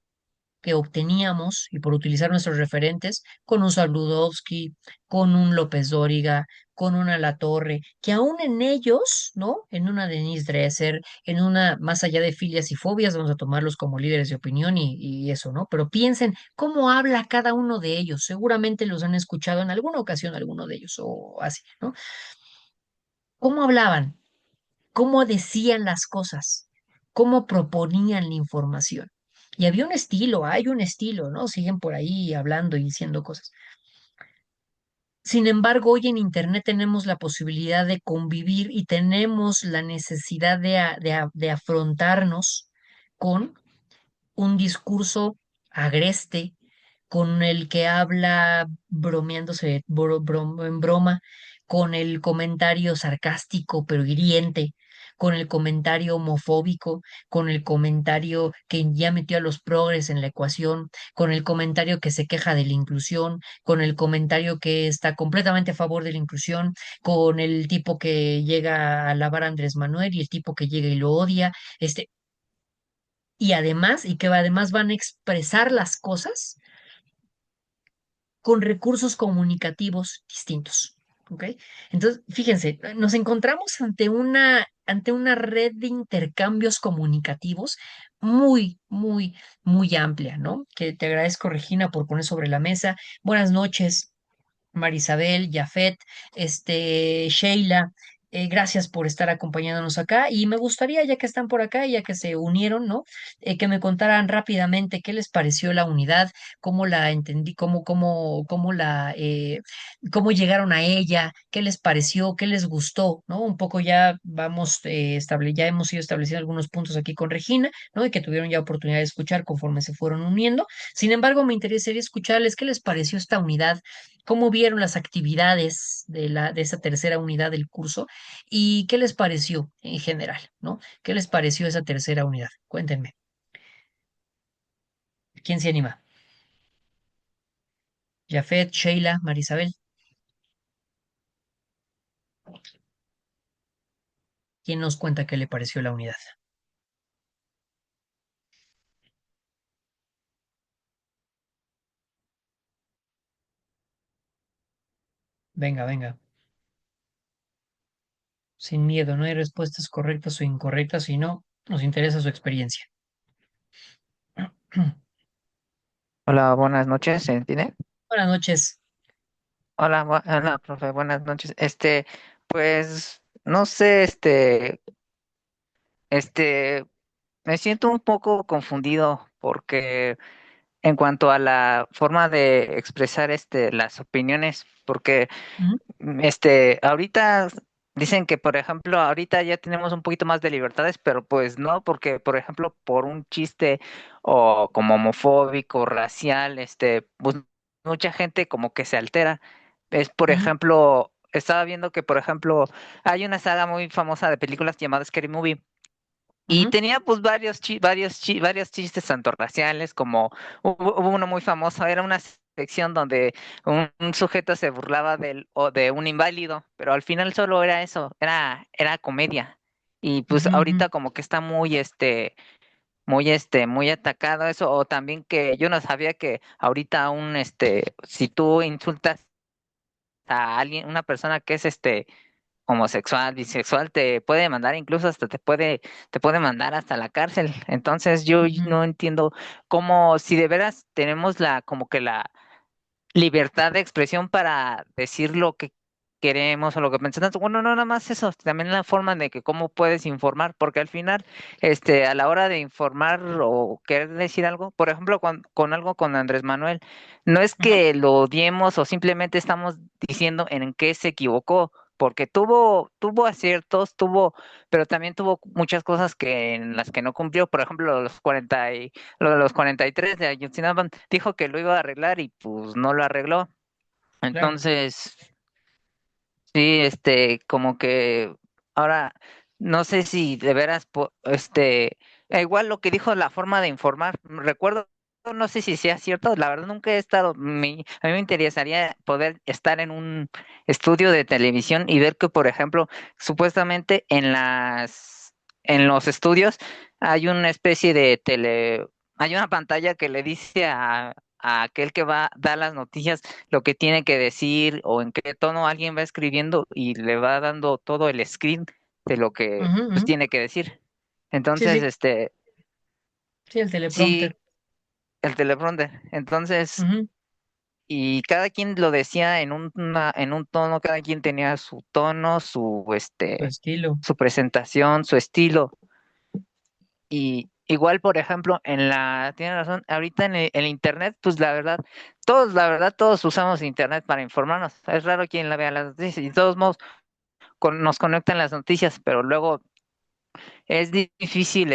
que obteníamos, y por utilizar nuestros referentes, con un Saludowski, con un López Dóriga, con una Latorre, que aún en ellos, ¿no? En una Denise Dresser, en una, más allá de filias y fobias, vamos a tomarlos como líderes de opinión y eso, ¿no? Pero piensen cómo habla cada uno de ellos. Seguramente los han escuchado en alguna ocasión, alguno de ellos, o así, ¿no? ¿Cómo hablaban? ¿Cómo decían las cosas? ¿Cómo proponían la información? Y había un estilo, hay un estilo, ¿no? Siguen por ahí hablando y diciendo cosas. Sin embargo, hoy en Internet tenemos la posibilidad de convivir y tenemos la necesidad de afrontarnos con un discurso agreste, con el que habla bromeándose en broma, con el comentario sarcástico pero hiriente, con el comentario homofóbico, con el comentario que ya metió a los progres en la ecuación, con el comentario que se queja de la inclusión, con el comentario que está completamente a favor de la inclusión, con el tipo que llega a alabar a Andrés Manuel y el tipo que llega y lo odia. Este, y además, y que además van a expresar las cosas con recursos comunicativos distintos. ¿Ok? Entonces, fíjense, nos encontramos ante una red de intercambios comunicativos muy, muy, muy amplia, ¿no? Que te agradezco, Regina, por poner sobre la mesa. Buenas noches. Marisabel, Jafet, Sheila, gracias por estar acompañándonos acá y me gustaría, ya que están por acá, ya que se unieron, ¿no? Que me contaran rápidamente qué les pareció la unidad, cómo la entendí, cómo llegaron a ella, qué les pareció, qué les gustó, ¿no? Un poco ya ya hemos ido estableciendo algunos puntos aquí con Regina, ¿no? Y que tuvieron ya oportunidad de escuchar conforme se fueron uniendo. Sin embargo, me interesaría escucharles qué les pareció esta unidad, cómo vieron las actividades de esa tercera unidad del curso y qué les pareció en general, ¿no? ¿Qué les pareció esa tercera unidad? Cuéntenme. ¿Quién se anima? Jafet, Sheila, Marisabel. ¿Quién nos cuenta qué le pareció la unidad? Venga, venga. Sin miedo, no hay respuestas correctas o incorrectas, sino nos interesa su experiencia. Hola, buenas noches, ¿se entiende? Buenas noches. Hola, hola, profe, buenas noches. Pues, no sé, este, me siento un poco confundido porque en cuanto a la forma de expresar, las opiniones, porque Ujú, ahorita dicen que, por ejemplo, ahorita ya tenemos un poquito más de libertades, pero pues no, porque, por ejemplo, por un chiste o como homofóbico, racial, pues mucha gente como que se altera. Es, por ujú, ejemplo, estaba viendo que, por ejemplo, hay una saga muy famosa de películas llamada Scary Movie. Y ujú, tenía pues varios chistes tanto raciales como hubo uno muy famoso, era una sección donde un sujeto se burlaba o de un inválido, pero al final solo era eso, era comedia. Y pues ujú, ujú, ahorita como que está muy atacado eso, o también que yo no sabía que ahorita aún si tú insultas a alguien, una persona que es homosexual, bisexual, te puede mandar, incluso hasta te puede mandar hasta la cárcel. Entonces yo ujú, no entiendo cómo, si de veras tenemos como que la libertad de expresión para decir lo que queremos o lo que pensamos. Bueno, no nada más eso, también la forma de que cómo puedes informar, porque al final, a la hora de informar o querer decir algo, por ejemplo, con algo con Andrés Manuel, no es ujú, que lo odiemos o simplemente estamos diciendo en qué se equivocó. Porque tuvo aciertos, pero también tuvo muchas cosas en las que no cumplió. Por ejemplo, lo de los 43 de Ayotzinapa, dijo que lo iba a arreglar y pues no lo arregló. claro. Entonces, sí, como que ahora no sé si de veras, igual lo que dijo la forma de informar, recuerdo, no sé si sea cierto, la verdad nunca he estado, a mí me interesaría poder estar en un estudio de televisión y ver que, por ejemplo, supuestamente en los estudios hay una especie de hay una pantalla que le dice a aquel que va a dar las noticias lo que tiene que decir o en qué tono alguien va escribiendo y le va dando todo el screen de lo que Ujú, pues ujú. tiene que decir. Sí, Entonces, sí, sí, el sí, teleprompter. el teleprompter. Entonces, Ujú, y cada quien lo decía en un tono, cada quien tenía su tono, su estilo. su presentación, su estilo. Y igual, por ejemplo, tiene razón, ahorita en el internet, pues la verdad, todos usamos internet para informarnos. Es raro quien la vea las noticias y de todos modos nos conectan las noticias, pero luego es difícil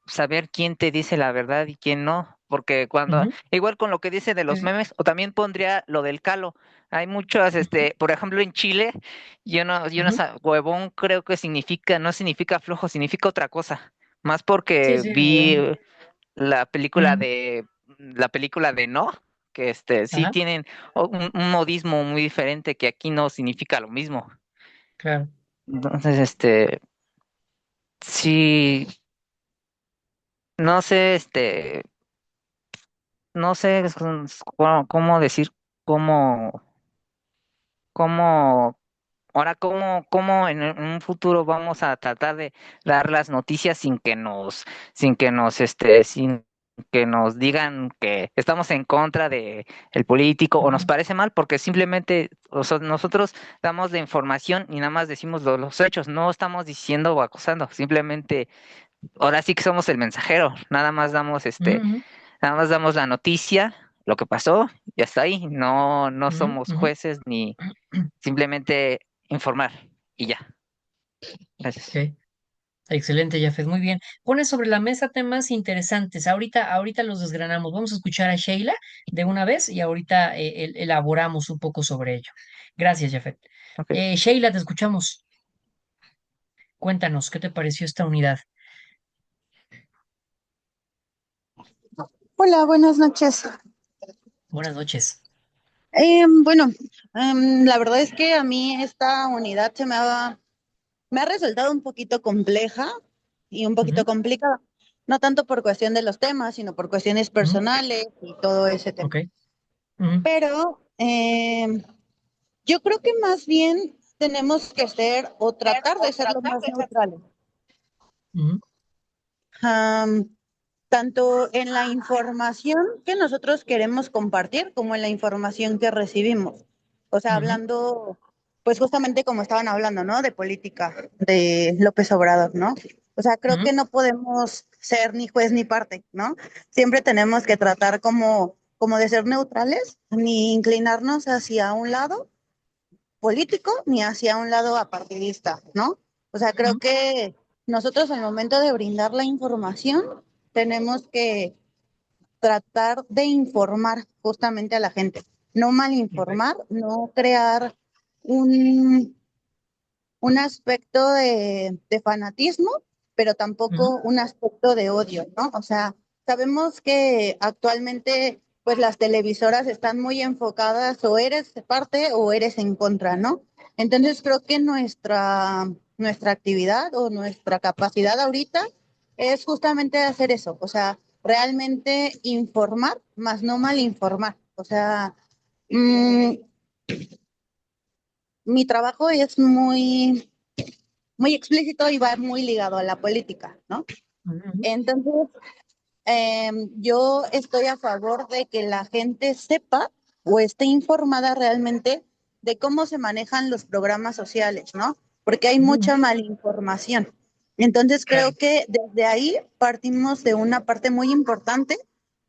saber quién te dice la verdad y quién no, porque Ujú, igual con lo que dice de sí, los sí. memes, o también pondría lo del calo. Hay muchas, Ujú, por ejemplo, en Chile, ujú, huevón creo que no significa flojo, significa otra cosa. Más sí, porque sí, vi huevón. la Ujú, película de No, que sí ajá, tienen un modismo muy diferente que aquí no significa lo mismo. claro. Entonces, sí, no sé, no sé cómo decir, cómo, cómo, ahora cómo en un futuro vamos a tratar de dar las noticias sin que nos digan que estamos en contra de el político o nos Ujú, parece mal, porque simplemente, o sea, nosotros damos la información y nada más decimos los hechos, no estamos diciendo o acusando, simplemente ahora sí que somos el mensajero, ujú, nada más damos la noticia, lo que pasó, y hasta ahí. No, no ujú, somos ujú. jueces ni simplemente informar y ya. Gracias. Ok. Excelente, Jafet, muy bien. Pones sobre la mesa temas interesantes. Ahorita los desgranamos. Vamos a escuchar a Sheila de una vez y ahorita elaboramos un poco sobre ello. Gracias, Jafet. Ok. Sheila, te escuchamos. Cuéntanos, ¿qué te pareció esta unidad? Hola, buenas noches. Buenas noches. Bueno, la verdad es que a mí esta unidad me ha resultado un poquito compleja y un poquito Ujú, complicada. No tanto por cuestión de los temas, sino por cuestiones ujú, personales y todo ese tema. ok. Ujú, Pero yo creo que más bien tenemos que ser o tratar de ser lo más neutrales. ujú, Am, Tanto en la información que nosotros queremos compartir como en la información que recibimos. O sea, ujú, hablando, pues justamente como estaban hablando, ¿no? De política, de López Obrador, ¿no? O sea, creo ujú, que no podemos ser ni juez ni parte, ¿no? Siempre tenemos que tratar como de ser neutrales, ni inclinarnos hacia un lado político ni hacia un lado apartidista, ¿no? O sea, creo ujú, que nosotros al momento de brindar la información tenemos que tratar de informar justamente a la gente, no mal ok, informar, no crear un, un aspecto de fanatismo, pero ujú, tampoco un aspecto de odio, ¿no? O sea, sabemos que actualmente pues las televisoras están muy enfocadas o eres de parte o eres en contra, ¿no? Entonces creo que nuestra actividad o nuestra capacidad ahorita es justamente hacer eso, o sea, realmente informar, más no mal informar. O sea, mmm, mi trabajo es muy explícito y va muy ligado a la política, ¿no? ujú, Entonces, yo estoy a favor de que la gente sepa o esté informada realmente de cómo se manejan los programas sociales, ¿no? Porque hay ujú, mucha malinformación. Entonces, creo claro. que desde ahí partimos de una parte muy importante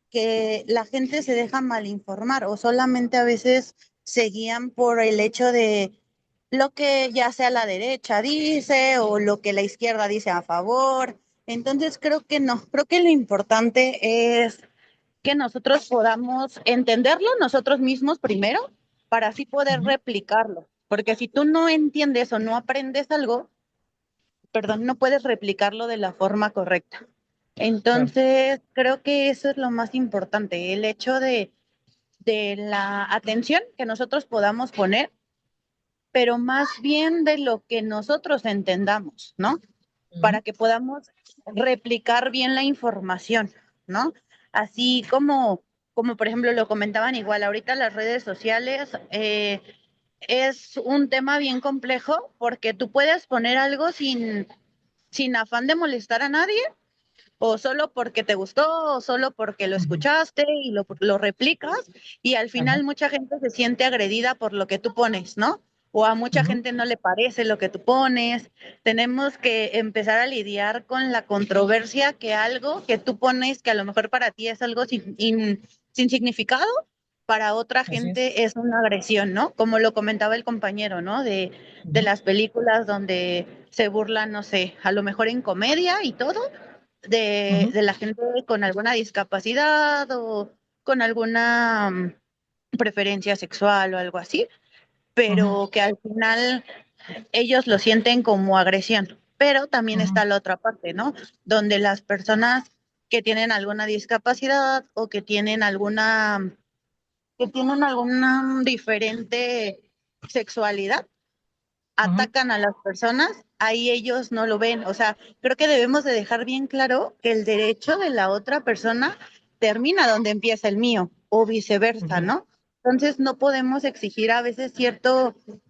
que la gente se deja malinformar o solamente a veces se guían por el hecho de lo que ya sea la derecha dice o lo que la izquierda dice a favor. Entonces creo que no, creo que lo importante es que nosotros podamos entenderlo nosotros mismos primero para así poder Ujú, replicarlo. Porque si tú no entiendes o no aprendes algo, perdón, no puedes replicarlo de la forma correcta. claro. Entonces, creo que eso es lo más importante, el hecho de la atención que nosotros podamos poner, pero más bien de lo que nosotros entendamos, ¿no? Ujú, Para que podamos replicar bien la información, ¿no? Así como por ejemplo lo comentaban igual, ahorita las redes sociales es un tema bien complejo porque tú puedes poner algo sin afán de molestar a nadie o solo porque te gustó, o solo porque lo ujú, escuchaste y lo replicas, y al ajá, final mucha gente se siente agredida por lo que tú pones, ¿no? O a mucha ujú, gente no le parece lo que tú pones. Tenemos que empezar a lidiar con la controversia que algo que tú pones, que a lo mejor para ti es algo sin significado, para otra así es. gente es una agresión, ¿no? Como lo comentaba el compañero, ¿no? De Ujú, las películas donde se burlan, no sé, a lo mejor en comedia y todo, ujú, de la gente con alguna discapacidad o con alguna preferencia sexual o algo así, ujú, pero que al final ellos lo sienten como agresión. Pero también ujú, está la otra parte, ¿no? Donde las personas que tienen alguna discapacidad o que tienen alguna diferente sexualidad, Ujú, atacan a las personas, ahí ellos no lo ven. O sea, creo que debemos de dejar bien claro que el derecho de la otra persona termina donde empieza el mío o viceversa, ujú, ¿no? Entonces no podemos exigir a veces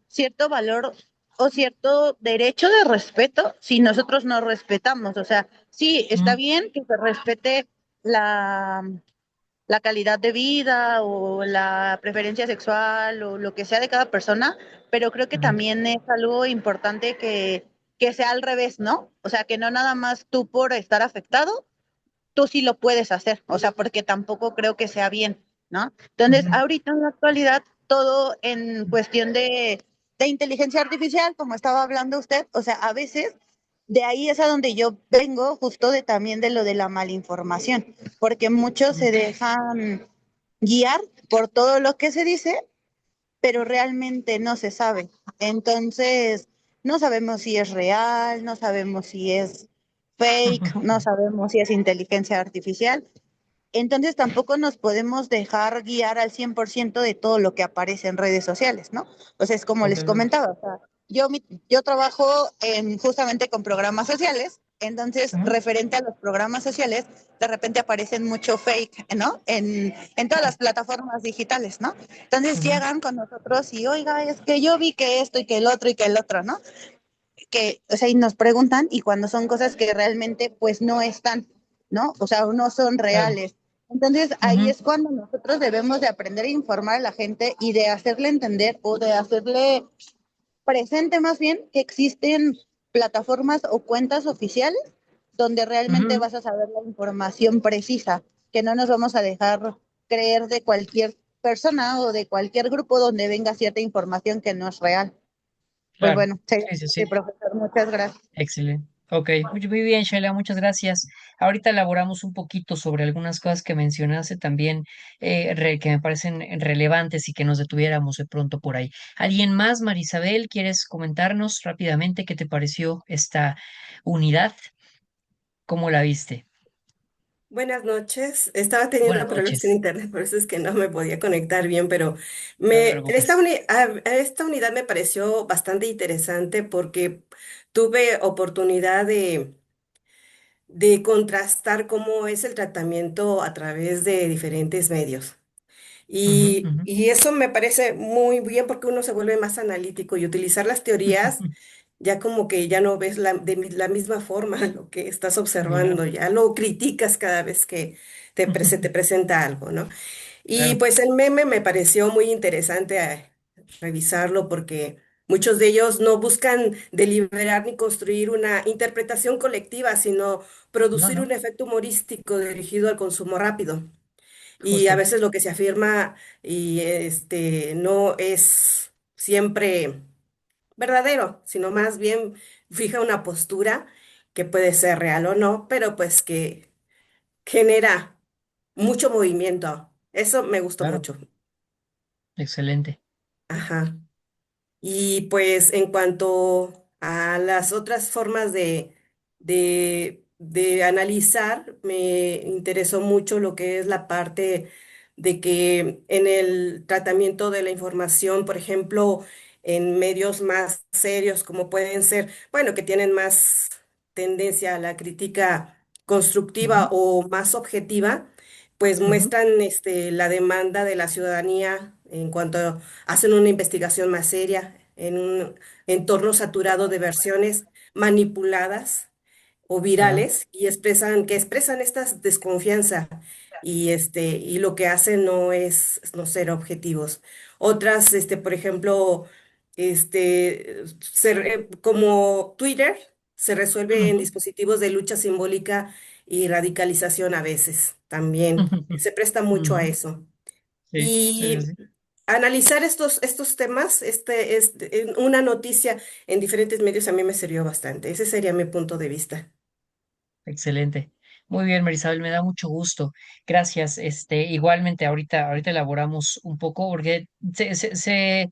cierto valor o cierto derecho de respeto si nosotros no respetamos. O sea, sí, está ujú, bien que se respete la, la calidad de vida o la preferencia sexual o lo que sea de cada persona, pero creo que ujú, también es algo importante que sea al revés, ¿no? O sea, que no nada más tú por estar afectado, tú sí lo puedes hacer, o sea, porque tampoco creo que sea bien, ¿no? Entonces, ujú, ahorita en la actualidad, todo en cuestión de inteligencia artificial, como estaba hablando usted, o sea, a veces de ahí es a donde yo vengo, justo de también de lo de la malinformación, porque muchos ujú, se dejan guiar por todo lo que se dice, pero realmente no se sabe. Entonces, no sabemos si es real, no sabemos si es fake, no ujú. sabemos si es inteligencia artificial. Entonces tampoco nos podemos dejar guiar al 100% de todo lo que aparece en redes sociales, ¿no? O sea, es como les Totalmente. comentaba, o sea, yo trabajo justamente con programas sociales, entonces Ujú, referente a los programas sociales, de repente aparecen mucho fake, ¿no? En todas las plataformas digitales, ¿no? Entonces ujú, llegan con nosotros y, oiga, es que yo vi que esto y que el otro y que el otro, ¿no? Que, o sea, y nos preguntan y cuando son cosas que realmente pues no están, ¿no? O sea, no son claro. reales. Entonces ahí Ujú, es cuando nosotros debemos de aprender a informar a la gente y de hacerle entender o de hacerle presente más bien que existen plataformas o cuentas oficiales donde realmente ujú. vas a saber la información precisa, que no nos vamos a dejar creer de cualquier persona o de cualquier grupo donde venga cierta información que no es real. Pues Claro. bueno, sí, Sí, sí, sí, sí. profesor, muchas gracias. Excelente. Ok, muy bien, Sheila, muchas gracias. Ahorita elaboramos un poquito sobre algunas cosas que mencionaste también, que me parecen relevantes y que nos detuviéramos de pronto por ahí. ¿Alguien más, Marisabel, quieres comentarnos rápidamente qué te pareció esta unidad? ¿Cómo la viste? Buenas noches. Estaba teniendo Buenas problemas en noches. internet, por eso es que no me podía conectar bien, pero No te preocupes. esta unidad me pareció bastante interesante porque tuve oportunidad de contrastar cómo es el tratamiento a través de diferentes medios. Ujú, ujú. Y eso me parece muy bien porque uno se vuelve más analítico y utilizar las teorías ya como que ya no ves la misma forma lo que estás Claro. observando, ya lo criticas cada vez que se te presenta algo, ¿no? Y Claro. pues el meme me pareció muy interesante revisarlo porque muchos de ellos no buscan deliberar ni construir una interpretación colectiva, sino No, producir un no, efecto humorístico dirigido al consumo rápido. Y a justo. veces lo que se afirma y no es siempre verdadero, sino más bien fija una postura que puede ser real o no, pero pues que genera mucho movimiento. Eso me gustó Claro. mucho. Excelente. Ajá. Y pues en cuanto a las otras formas de analizar, me interesó mucho lo que es la parte de que en el tratamiento de la información, por ejemplo, en medios más serios como pueden ser, bueno, que tienen más tendencia a la crítica constructiva Ujú, o más objetiva, pues ujú. muestran la demanda de la ciudadanía en cuanto hacen una investigación más seria en un entorno saturado de versiones manipuladas o Ajá. virales y expresan esta desconfianza y lo que hacen no es no ser objetivos. Otras, por ejemplo, como Twitter se resuelve en Ujú, dispositivos de lucha simbólica y radicalización a veces también. ujú, Se presta mucho a ujú. eso. Sí, sí, sí, Y sí. analizar estos temas, en una noticia en diferentes medios a mí me sirvió bastante. Ese sería mi punto de vista. Excelente. Muy bien, Marisabel, me da mucho gusto. Gracias. Igualmente, ahorita elaboramos un poco porque se,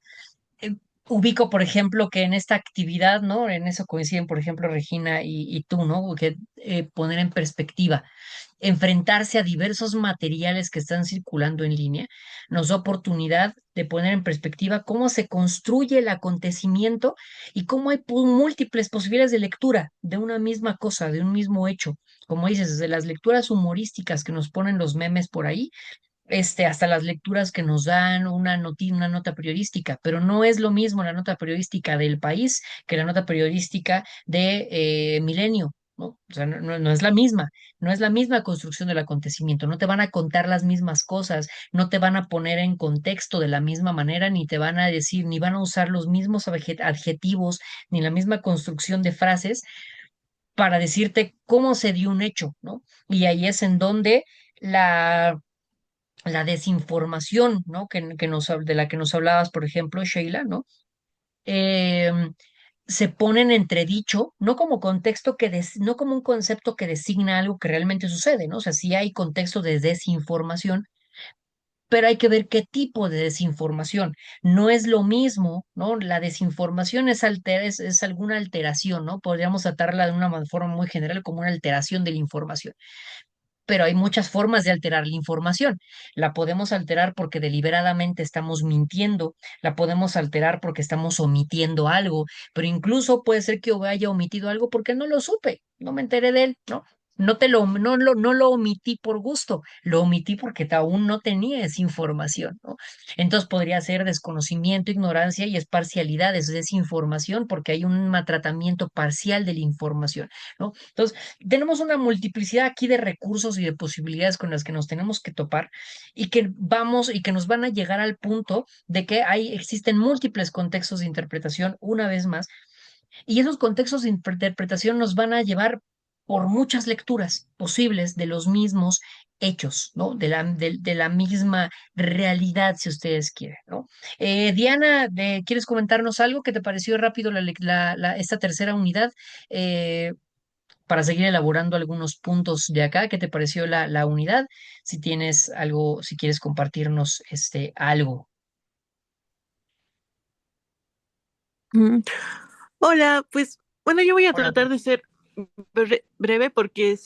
Ubico, por ejemplo, que en esta actividad, ¿no? En eso coinciden, por ejemplo, Regina y tú, ¿no? Que poner en perspectiva, enfrentarse a diversos materiales que están circulando en línea, nos da oportunidad de poner en perspectiva cómo se construye el acontecimiento y cómo hay múltiples posibilidades de lectura de una misma cosa, de un mismo hecho. Como dices, desde las lecturas humorísticas que nos ponen los memes por ahí, hasta las lecturas que nos dan una nota periodística, pero no es lo mismo la nota periodística del país que la nota periodística de Milenio, ¿no? O sea, no es la misma, no es la misma construcción del acontecimiento, no te van a contar las mismas cosas, no te van a poner en contexto de la misma manera, ni te van a decir, ni van a usar los mismos adjetivos, ni la misma construcción de frases para decirte cómo se dio un hecho, ¿no? Y ahí es en donde la desinformación, ¿no? De la que nos hablabas, por ejemplo, Sheila, ¿no? Em, Se pone en entredicho, no como contexto no como un concepto que designa algo que realmente sucede, ¿no? O sea, sí hay contexto de desinformación, pero hay que ver qué tipo de desinformación. No es lo mismo, ¿no? La desinformación es alguna alteración, ¿no? Podríamos tratarla de una forma muy general como una alteración de la información, pero hay muchas formas de alterar la información. La podemos alterar porque deliberadamente estamos mintiendo, la podemos alterar porque estamos omitiendo algo, pero incluso puede ser que yo haya omitido algo porque no lo supe, no me enteré de él, ¿no? No lo omití por gusto, lo omití porque aún no tenía esa información, ¿no? Entonces podría ser desconocimiento, ignorancia y es parcialidad, es desinformación porque hay un maltratamiento parcial de la información, ¿no? Entonces, tenemos una multiplicidad aquí de recursos y de posibilidades con las que nos tenemos que topar y que nos van a llegar al punto de que existen múltiples contextos de interpretación una vez más y esos contextos de interpretación nos van a llevar por muchas lecturas posibles de los mismos hechos, ¿no? De la misma realidad, si ustedes quieren, ¿no? Diana, ¿quieres comentarnos algo que te pareció rápido esta tercera unidad? Eh, para seguir elaborando algunos puntos de acá. ¿Qué te pareció la unidad? Si tienes algo, si quieres compartirnos algo. Mm. Hola, pues bueno, yo voy a Hola. tratar de ser breve porque,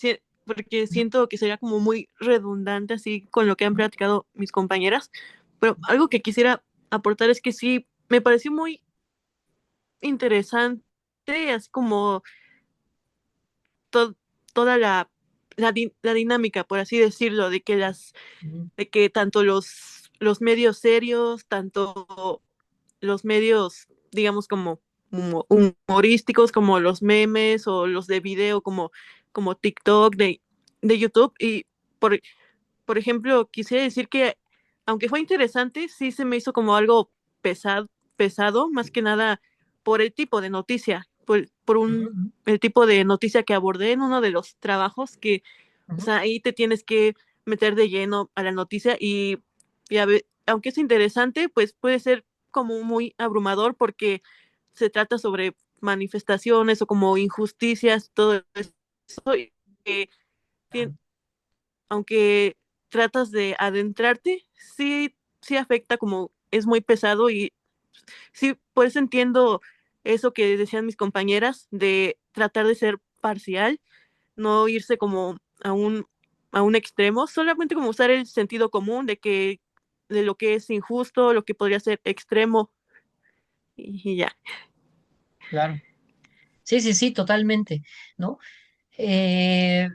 porque siento que sería como muy redundante así con lo que han platicado mis compañeras, pero algo que quisiera aportar es que sí, me pareció muy interesante, así como to- toda la dinámica, por así decirlo, de que Ujú, de que tanto los medios serios, tanto los medios, digamos, como humorísticos, como los memes o los de video, como TikTok, de YouTube. Y por, por ejemplo, quisiera decir que, aunque fue interesante, sí se me hizo como algo pesado, más que nada por el tipo de noticia, ujú, el tipo de noticia que abordé en uno de los trabajos que, o ujú, sea, ahí te tienes que meter de lleno a la noticia y aunque es interesante, pues puede ser como muy abrumador porque se trata sobre manifestaciones o como injusticias, todo eso, y que claro, aunque tratas de adentrarte, sí afecta como es muy pesado y sí, por eso entiendo eso que decían mis compañeras de tratar de ser parcial, no irse como a un extremo, solamente como usar el sentido común de lo que es injusto, lo que podría ser extremo y ya. claro. Sí, sí, sí, totalmente, ¿no? Eh,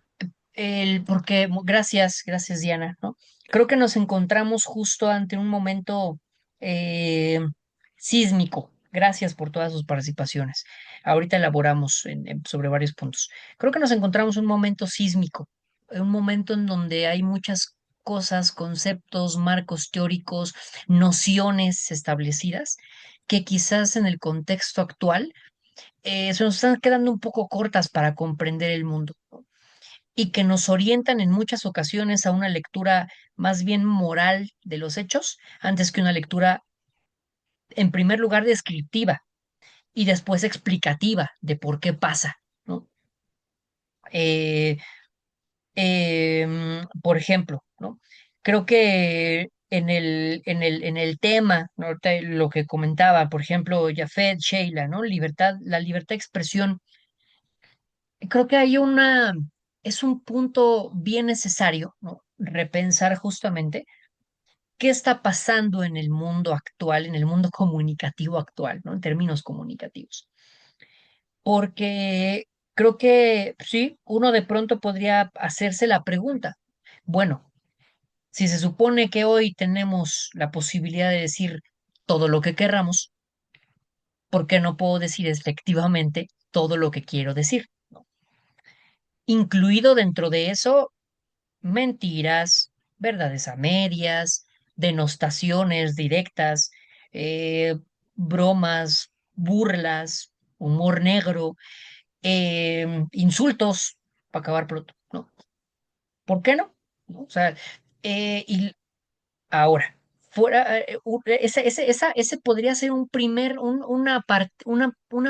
gracias, Diana, ¿no? Creo que nos encontramos justo ante un momento eh, sísmico. Gracias por todas sus participaciones. Ahorita elaboramos sobre varios puntos. Creo que nos encontramos un momento sísmico, un momento en donde hay muchas cosas, conceptos, marcos teóricos, nociones establecidas que quizás en el contexto actual se nos están quedando un poco cortas para comprender el mundo, ¿no? Y que nos orientan en muchas ocasiones a una lectura más bien moral de los hechos, antes que una lectura, en primer lugar, descriptiva y después explicativa de por qué pasa, ¿no? Por ejemplo, ¿no? Creo que en el tema, ¿no? Ahorita lo que comentaba, por ejemplo, Jafet, Sheila, ¿no? La libertad de expresión. Creo que es un punto bien necesario, ¿no? Repensar justamente qué está pasando en el mundo actual, en el mundo comunicativo actual, ¿no? En términos comunicativos. Porque creo que sí, uno de pronto podría hacerse la pregunta, bueno, si se supone que hoy tenemos la posibilidad de decir todo lo que querramos, ¿por qué no puedo decir efectivamente todo lo que quiero decir? ¿No? Incluido dentro de eso mentiras, verdades a medias, denostaciones directas, eh, bromas, burlas, humor negro, insultos, para acabar pronto, ¿no? ¿Por qué no? ¿No? O sea, y ahora, fuera, ese podría ser una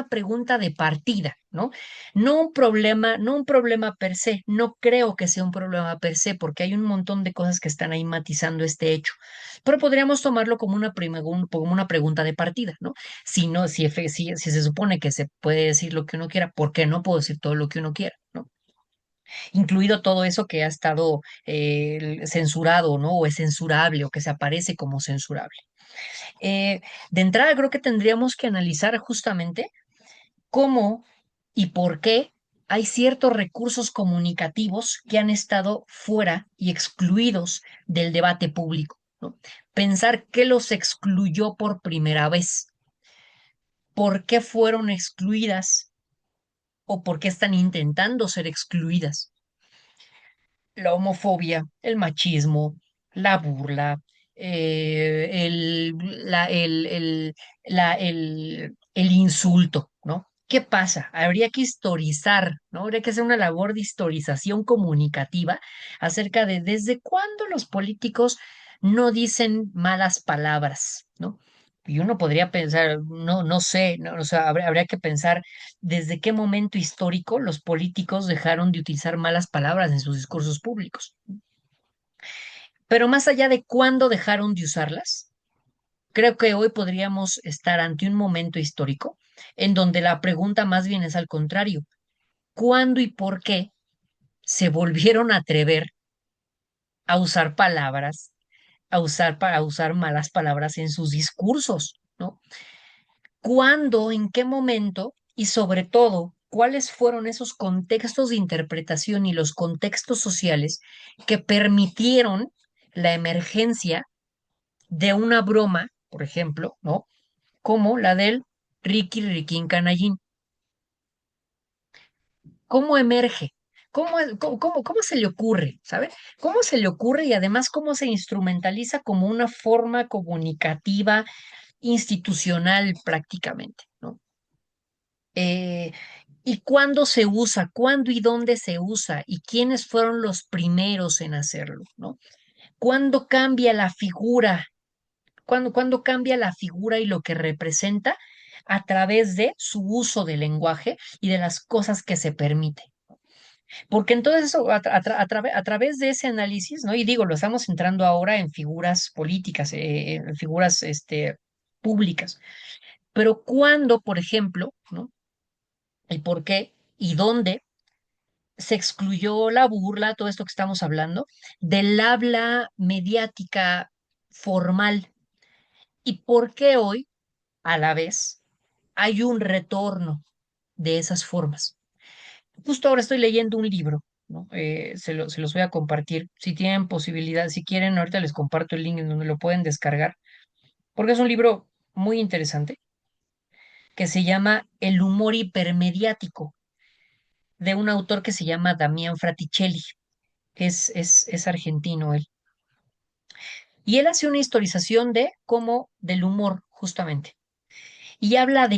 pregunta de partida, ¿no? No un problema per se, no creo que sea un problema per se, porque hay un montón de cosas que están ahí matizando este hecho, pero podríamos tomarlo como una pregunta de partida, ¿no? Si no, si se supone que se puede decir lo que uno quiera, ¿por qué no puedo decir todo lo que uno quiera? ¿No? Incluido todo eso que ha estado censurado, ¿no? O es censurable o que se aparece como censurable. Eh, de entrada, creo que tendríamos que analizar justamente cómo y por qué hay ciertos recursos comunicativos que han estado fuera y excluidos del debate público, ¿no? Pensar qué los excluyó por primera vez, por qué fueron excluidas o por qué están intentando ser excluidas. La homofobia, el machismo, la burla, el insulto, ¿no? ¿Qué pasa? Habría que historizar, ¿no? Habría que hacer una labor de historización comunicativa acerca de desde cuándo los políticos no dicen malas palabras, ¿no? Y uno podría pensar, no sé, no, o sea, habría que pensar desde qué momento histórico los políticos dejaron de utilizar malas palabras en sus discursos públicos. Pero más allá de cuándo dejaron de usarlas, creo que hoy podríamos estar ante un momento histórico en donde la pregunta más bien es al contrario. ¿Cuándo y por qué se volvieron a atrever a usar palabras, para usar malas palabras en sus discursos, ¿no? ¿Cuándo, en qué momento y sobre todo, cuáles fueron esos contextos de interpretación y los contextos sociales que permitieron la emergencia de una broma, por ejemplo, ¿no? Como la del Ricky Riquín Canallín? ¿Cómo emerge? ¿Cómo se le ocurre? ¿Sabe? ¿Cómo se le ocurre y además cómo se instrumentaliza como una forma comunicativa institucional prácticamente, ¿no? Eh, ¿Y cuándo se usa? ¿Cuándo y dónde se usa? ¿Y quiénes fueron los primeros en hacerlo? ¿No? ¿Cuándo cambia la figura? ¿Cuándo cambia la figura y lo que representa a través de su uso del lenguaje y de las cosas que se permite? Porque entonces eso, a través de ese análisis, ¿no? Y digo, lo estamos entrando ahora en figuras políticas, en figuras públicas, pero ¿cuándo, por ejemplo, ¿no? ¿Y por qué? ¿Y dónde se excluyó la burla, todo esto que estamos hablando, del habla mediática formal? ¿Y por qué hoy, a la vez, hay un retorno de esas formas? Justo ahora estoy leyendo un libro, ¿no? Se los voy a compartir. Si tienen posibilidad, si quieren, ahorita les comparto el link en donde lo pueden descargar, porque es un libro muy interesante que se llama El humor hipermediático, de un autor que se llama Damián Fraticelli. Es argentino él. Y él hace una historización de cómo, del humor, justamente. Y habla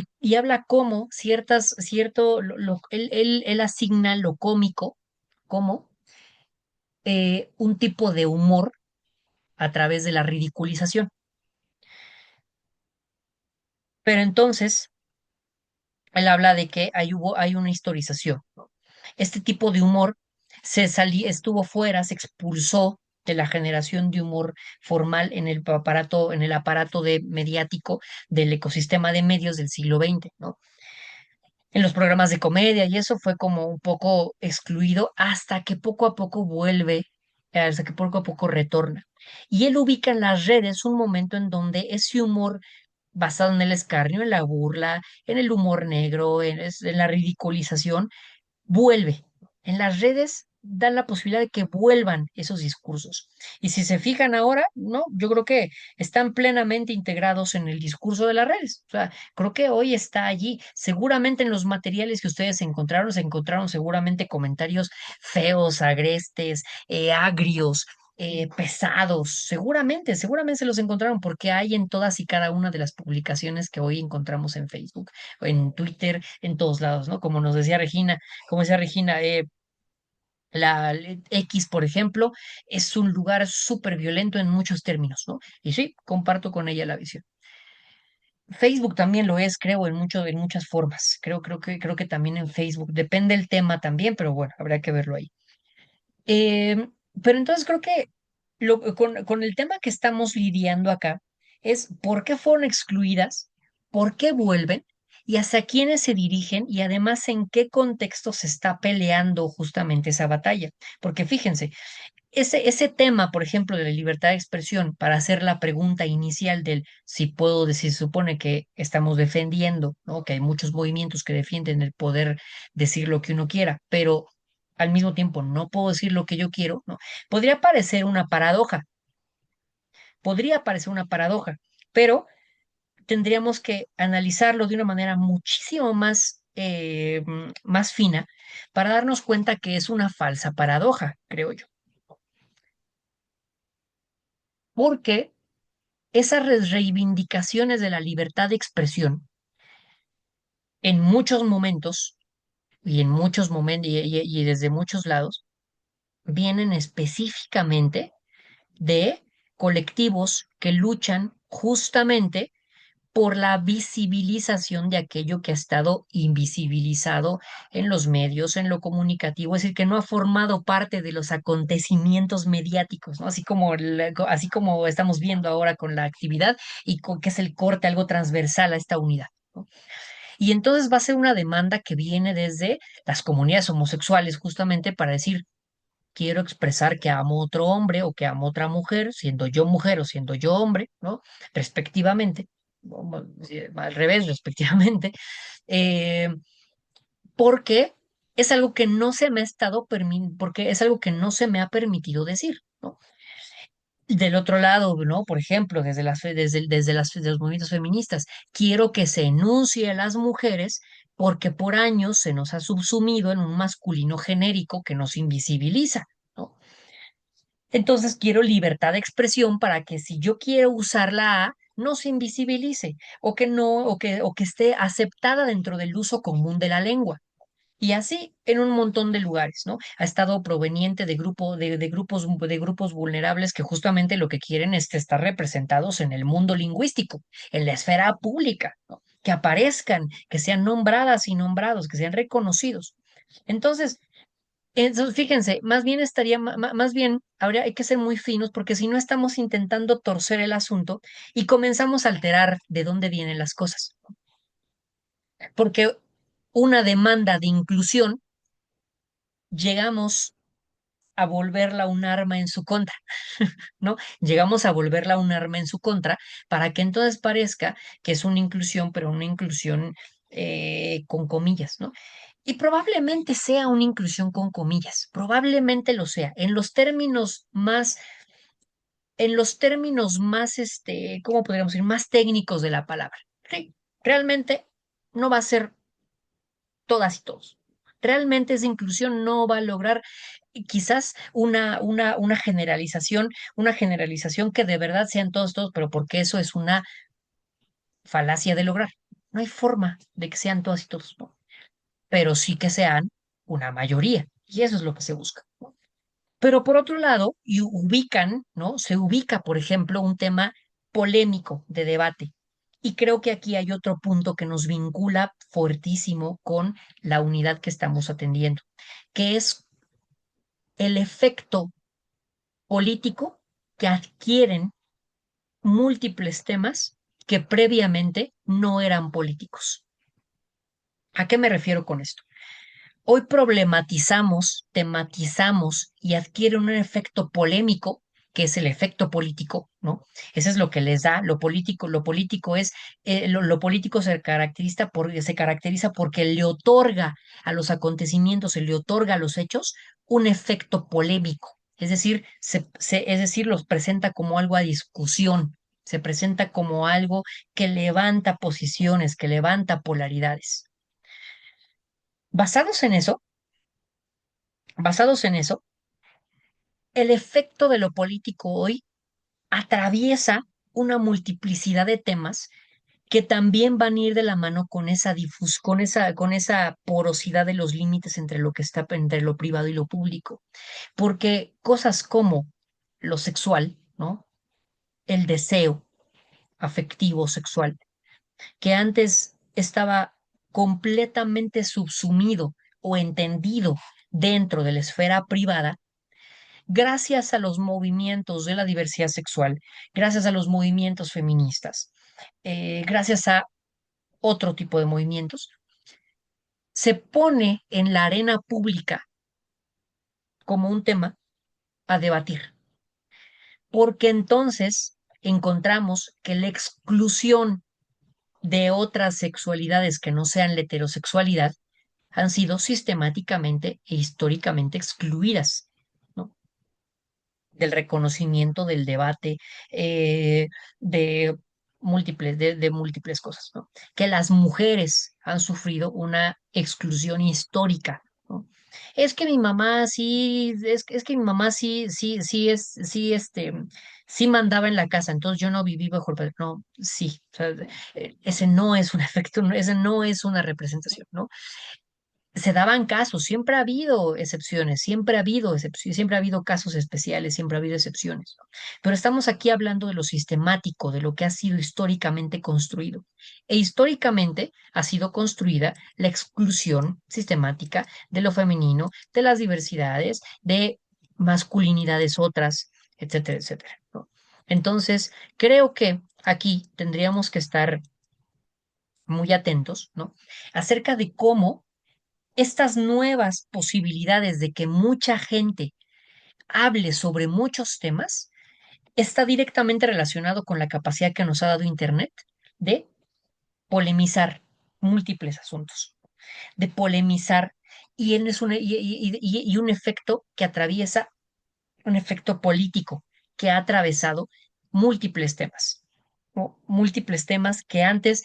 cómo él asigna lo cómico como un tipo de humor a través de la ridiculización. Pero entonces, él habla de que hay una historización, ¿no? Este tipo de humor estuvo fuera, se expulsó de la generación de humor formal en el aparato de mediático del ecosistema de medios del siglo XX, ¿no? En los programas de comedia y eso fue como un poco excluido hasta que poco a poco vuelve, hasta que poco a poco retorna. Y él ubica en las redes un momento en donde ese humor basado en el escarnio, en la burla, en el humor negro, en la ridiculización, vuelve. En las redes dan la posibilidad de que vuelvan esos discursos. Y si se fijan ahora, no, yo creo que están plenamente integrados en el discurso de las redes. O sea, creo que hoy está allí. Seguramente en los materiales que ustedes encontraron, se encontraron seguramente comentarios feos, agrestes, agrios. Pesados, seguramente se los encontraron porque hay en todas y cada una de las publicaciones que hoy encontramos en Facebook, en Twitter, en todos lados, ¿no? Como decía Regina, X, por ejemplo, es un lugar súper violento en muchos términos, ¿no? Y sí, comparto con ella la visión. Facebook también lo es, creo, en muchas formas. Creo que también en Facebook. Depende el tema también, pero bueno, habrá que verlo ahí. Eh, pero entonces creo que con el tema que estamos lidiando acá es por qué fueron excluidas, por qué vuelven y hacia quiénes se dirigen y además en qué contexto se está peleando justamente esa batalla. Porque fíjense, ese tema, por ejemplo, de la libertad de expresión, para hacer la pregunta inicial del si puedo decir, se supone que estamos defendiendo, ¿no? Que hay muchos movimientos que defienden el poder decir lo que uno quiera, pero al mismo tiempo no puedo decir lo que yo quiero, ¿no? Podría parecer una paradoja, podría parecer una paradoja, pero tendríamos que analizarlo de una manera muchísimo más, más fina para darnos cuenta que es una falsa paradoja, creo yo. Porque esas reivindicaciones de la libertad de expresión en muchos momentos y en muchos momentos y desde muchos lados vienen específicamente de colectivos que luchan justamente por la visibilización de aquello que ha estado invisibilizado en los medios, en lo comunicativo, es decir, que no ha formado parte de los acontecimientos mediáticos, ¿no? Así como estamos viendo ahora con la actividad que es el corte, algo transversal a esta unidad, ¿no? Y entonces va a ser una demanda que viene desde las comunidades homosexuales justamente para decir, quiero expresar que amo a otro hombre o que amo a otra mujer o siendo yo hombre, ¿no? Respectivamente, al revés, respectivamente, eh, porque es algo que no se me ha porque es algo que no se me ha permitido decir, ¿no? Del otro lado, ¿no? Por ejemplo, desde los movimientos feministas, quiero que se enuncie a las mujeres porque por años se nos ha subsumido en un masculino genérico que nos invisibiliza, ¿no? Entonces quiero libertad de expresión para que si yo quiero usar la A, no se invisibilice o que no, o que esté aceptada dentro del uso común de la lengua. Y así en un montón de lugares, ¿no? Ha estado proveniente de grupos vulnerables que justamente lo que quieren es estar representados en el mundo lingüístico, en la esfera pública, ¿no? Que aparezcan, que sean nombradas y nombrados, que sean reconocidos. Entonces, fíjense, más bien más bien hay que ser muy finos porque si no estamos intentando torcer el asunto y comenzamos a alterar de dónde vienen las cosas. Porque una demanda de inclusión llegamos a volverla un arma en su contra, ¿no? Llegamos a volverla un arma en su contra para que entonces parezca que es una inclusión, pero una inclusión con comillas, ¿no? Y probablemente sea una inclusión con comillas, probablemente lo sea, en los términos más, ¿cómo podríamos decir? Más técnicos de la palabra. Sí, realmente no va a ser todas y todos. Realmente esa inclusión no va a lograr quizás una generalización que de verdad sean todos, pero porque eso es una falacia de lograr. No hay forma de que sean todas y todos, ¿no? Pero sí que sean una mayoría, y eso es lo que se busca, ¿no? Pero por otro lado, ¿no? Se ubica, por ejemplo, un tema polémico de debate. Y creo que aquí hay otro punto que nos vincula fuertísimo con la unidad que estamos atendiendo, que es el efecto político que adquieren múltiples temas que previamente no eran políticos. ¿A qué me refiero con esto? Hoy problematizamos, tematizamos y adquiere un efecto polémico, que es el efecto político, ¿no? Ese es lo que les da lo político es, lo político se caracteriza porque le otorga a los acontecimientos, se le otorga a los hechos un efecto polémico. Es decir, es decir, los presenta como algo a discusión, se presenta como algo que levanta posiciones, que levanta polaridades. Basados en eso, basados en eso, el efecto de lo político hoy atraviesa una multiplicidad de temas que también van a ir de la mano con esa con esa porosidad de los límites entre lo que está entre lo privado y lo público. Porque cosas como lo sexual, ¿no? El deseo afectivo sexual, que antes estaba completamente subsumido o entendido dentro de la esfera privada, gracias a los movimientos de la diversidad sexual, gracias a los movimientos feministas, gracias a otro tipo de movimientos, se pone en la arena pública como un tema a debatir, porque entonces encontramos que la exclusión de otras sexualidades que no sean la heterosexualidad han sido sistemáticamente e históricamente excluidas, ¿no? Del reconocimiento, del debate, de de múltiples cosas, ¿no? Que las mujeres han sufrido una exclusión histórica, ¿no? Es que mi mamá sí, es que mi mamá sí, sí mandaba en la casa, entonces yo no viví bajo no, sí, o sea, ese no es un efecto, ese no es una representación, ¿no? Se daban casos, siempre ha habido excepciones, siempre ha habido excepciones, siempre ha habido casos especiales, siempre ha habido excepciones, ¿no? Pero estamos aquí hablando de lo sistemático, de lo que ha sido históricamente construido. E históricamente ha sido construida la exclusión sistemática de lo femenino, de las diversidades, de masculinidades otras, etcétera, etcétera, ¿no? Entonces, creo que aquí tendríamos que estar muy atentos, ¿no? Acerca de cómo estas nuevas posibilidades de que mucha gente hable sobre muchos temas está directamente relacionado con la capacidad que nos ha dado Internet de polemizar múltiples asuntos, de polemizar y un efecto que atraviesa, un efecto político que ha atravesado múltiples temas, ¿no? Múltiples temas que antes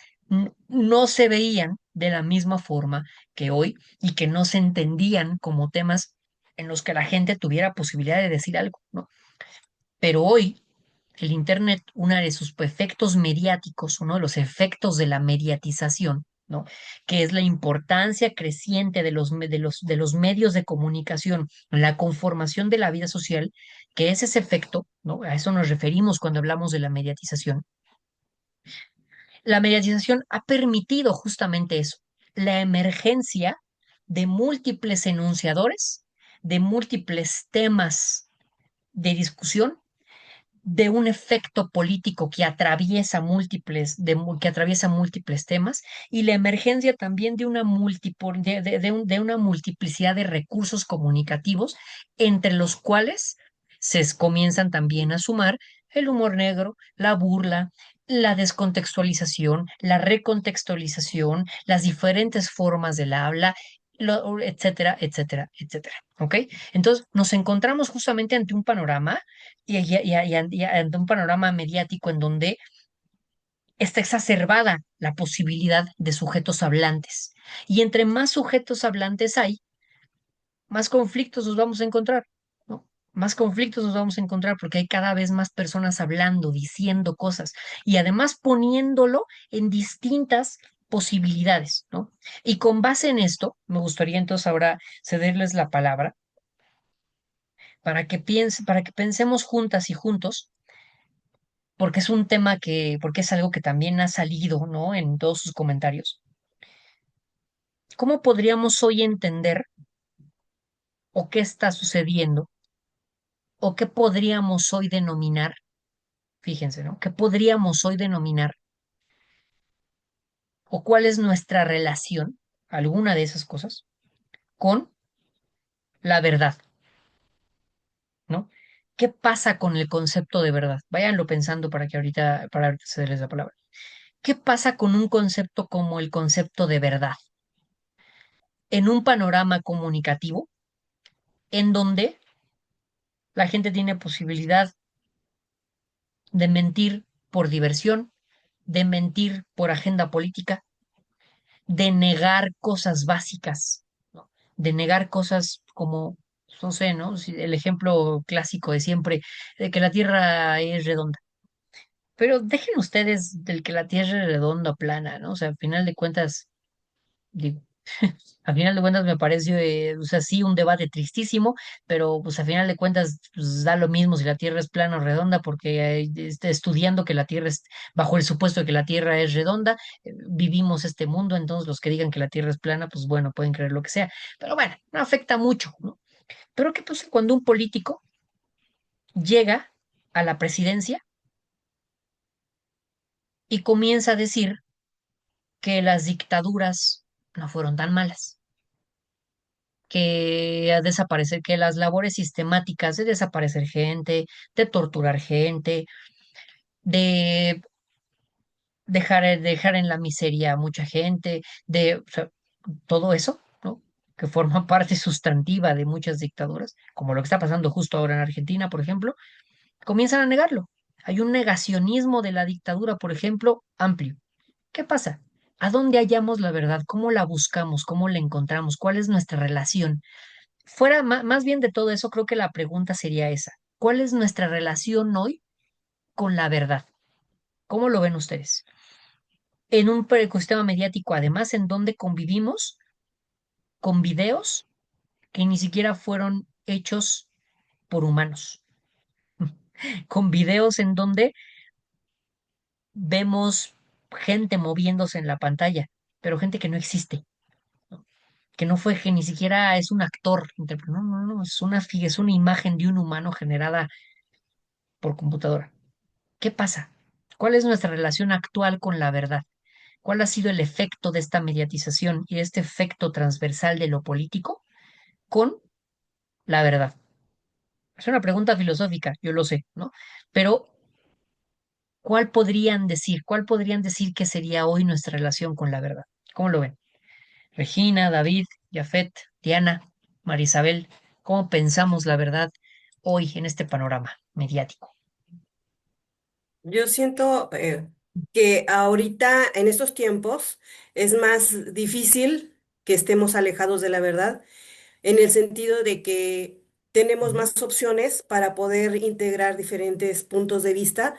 no se veían de la misma forma que hoy y que no se entendían como temas en los que la gente tuviera posibilidad de decir algo, ¿no? Pero hoy el Internet, uno de sus efectos mediáticos, uno de los efectos de la mediatización, ¿no? Que es la importancia creciente de de los medios de comunicación en la conformación de la vida social, que es ese efecto, ¿no? A eso nos referimos cuando hablamos de la mediatización. La mediatización ha permitido justamente eso, la emergencia de múltiples enunciadores, de múltiples temas de discusión, de un efecto político que atraviesa que atraviesa múltiples temas y la emergencia también de de una multiplicidad de recursos comunicativos entre los cuales comienzan también a sumar el humor negro, la burla, la descontextualización, la recontextualización, las diferentes formas del habla, etcétera, etcétera, etcétera. ¿Ok? Entonces nos encontramos justamente ante un panorama y ante un panorama mediático en donde está exacerbada la posibilidad de sujetos hablantes. Y entre más sujetos hablantes hay, más conflictos nos vamos a encontrar, ¿no? Más conflictos nos vamos a encontrar porque hay cada vez más personas hablando, diciendo cosas y además poniéndolo en distintas posibilidades, ¿no? Y con base en esto, me gustaría entonces ahora cederles la palabra para que pensemos juntas y juntos porque es un tema porque es algo que también ha salido, ¿no? En todos sus comentarios. ¿Cómo podríamos hoy entender o qué está sucediendo o qué podríamos hoy denominar, fíjense, ¿no? ¿Qué podríamos hoy denominar o cuál es nuestra relación, alguna de esas cosas, con la verdad, ¿no? ¿Qué pasa con el concepto de verdad? Váyanlo pensando para ahorita cederles la palabra. ¿Qué pasa con un concepto como el concepto de verdad en un panorama comunicativo en donde la gente tiene posibilidad de mentir por diversión, de mentir por agenda política, de negar cosas básicas, ¿no? De negar cosas como, no sé, ¿no? El ejemplo clásico de siempre, de que la Tierra es redonda. Pero dejen ustedes del que la Tierra es redonda o plana, ¿no? O sea, al final de cuentas, digo, a final de cuentas me parece, o sea, sí, un debate tristísimo, pero pues a final de cuentas pues, da lo mismo si la Tierra es plana o redonda, porque estudiando que la Tierra es, bajo el supuesto de que la Tierra es redonda, vivimos este mundo, entonces los que digan que la Tierra es plana, pues bueno, pueden creer lo que sea, pero bueno, no afecta mucho, ¿no? Pero ¿qué pasa cuando un político llega a la presidencia y comienza a decir que las dictaduras no fueron tan malas? Que a desaparecer, que las labores sistemáticas de desaparecer gente, de torturar gente, de dejar en la miseria a mucha gente, o sea, todo eso, ¿no? Que forma parte sustantiva de muchas dictaduras, como lo que está pasando justo ahora en Argentina, por ejemplo, comienzan a negarlo. Hay un negacionismo de la dictadura, por ejemplo, amplio. ¿Qué pasa? ¿A dónde hallamos la verdad? ¿Cómo la buscamos? ¿Cómo la encontramos? ¿Cuál es nuestra relación? Fuera más bien de todo eso, creo que la pregunta sería esa. ¿Cuál es nuestra relación hoy con la verdad? ¿Cómo lo ven ustedes? En un ecosistema mediático, además, en donde convivimos con videos que ni siquiera fueron hechos por humanos, con videos en donde vemos gente moviéndose en la pantalla, pero gente que no existe, ¿no? Que no fue, que ni siquiera es un actor, no, no, no, es una imagen de un humano generada por computadora. ¿Qué pasa? ¿Cuál es nuestra relación actual con la verdad? ¿Cuál ha sido el efecto de esta mediatización y este efecto transversal de lo político con la verdad? Es una pregunta filosófica, yo lo sé, ¿no? Pero, cuál podrían decir que sería hoy nuestra relación con la verdad? ¿Cómo lo ven? Regina, David, Jafet, Diana, Marisabel, ¿cómo pensamos la verdad hoy en este panorama mediático? Yo siento que ahorita, en estos tiempos, es más difícil que estemos alejados de la verdad, en el sentido de que tenemos Ujú. más opciones para poder integrar diferentes puntos de vista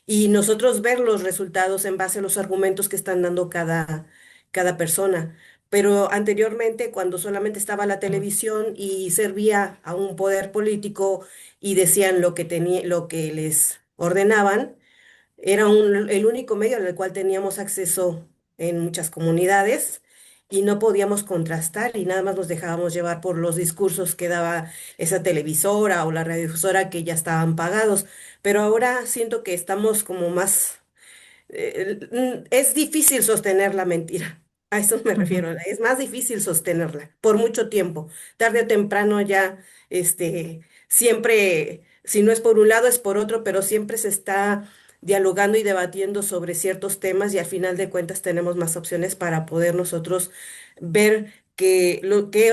y nosotros ver los resultados en base a los argumentos que están dando cada persona. Pero anteriormente, cuando solamente estaba la Ujú. televisión y servía a un poder político y decían lo que tenía, lo que les ordenaban, era el único medio al cual teníamos acceso en muchas comunidades y no podíamos contrastar y nada más nos dejábamos llevar por los discursos que daba esa televisora o la radiodifusora que ya estaban pagados. Pero ahora siento que estamos como más es difícil sostener la mentira. A eso me Ujú. refiero. Es más difícil sostenerla por mucho tiempo. Tarde o temprano ya, siempre, si no es por un lado, es por otro, pero siempre se está dialogando y debatiendo sobre ciertos temas y al final de cuentas tenemos más opciones para poder nosotros ver qué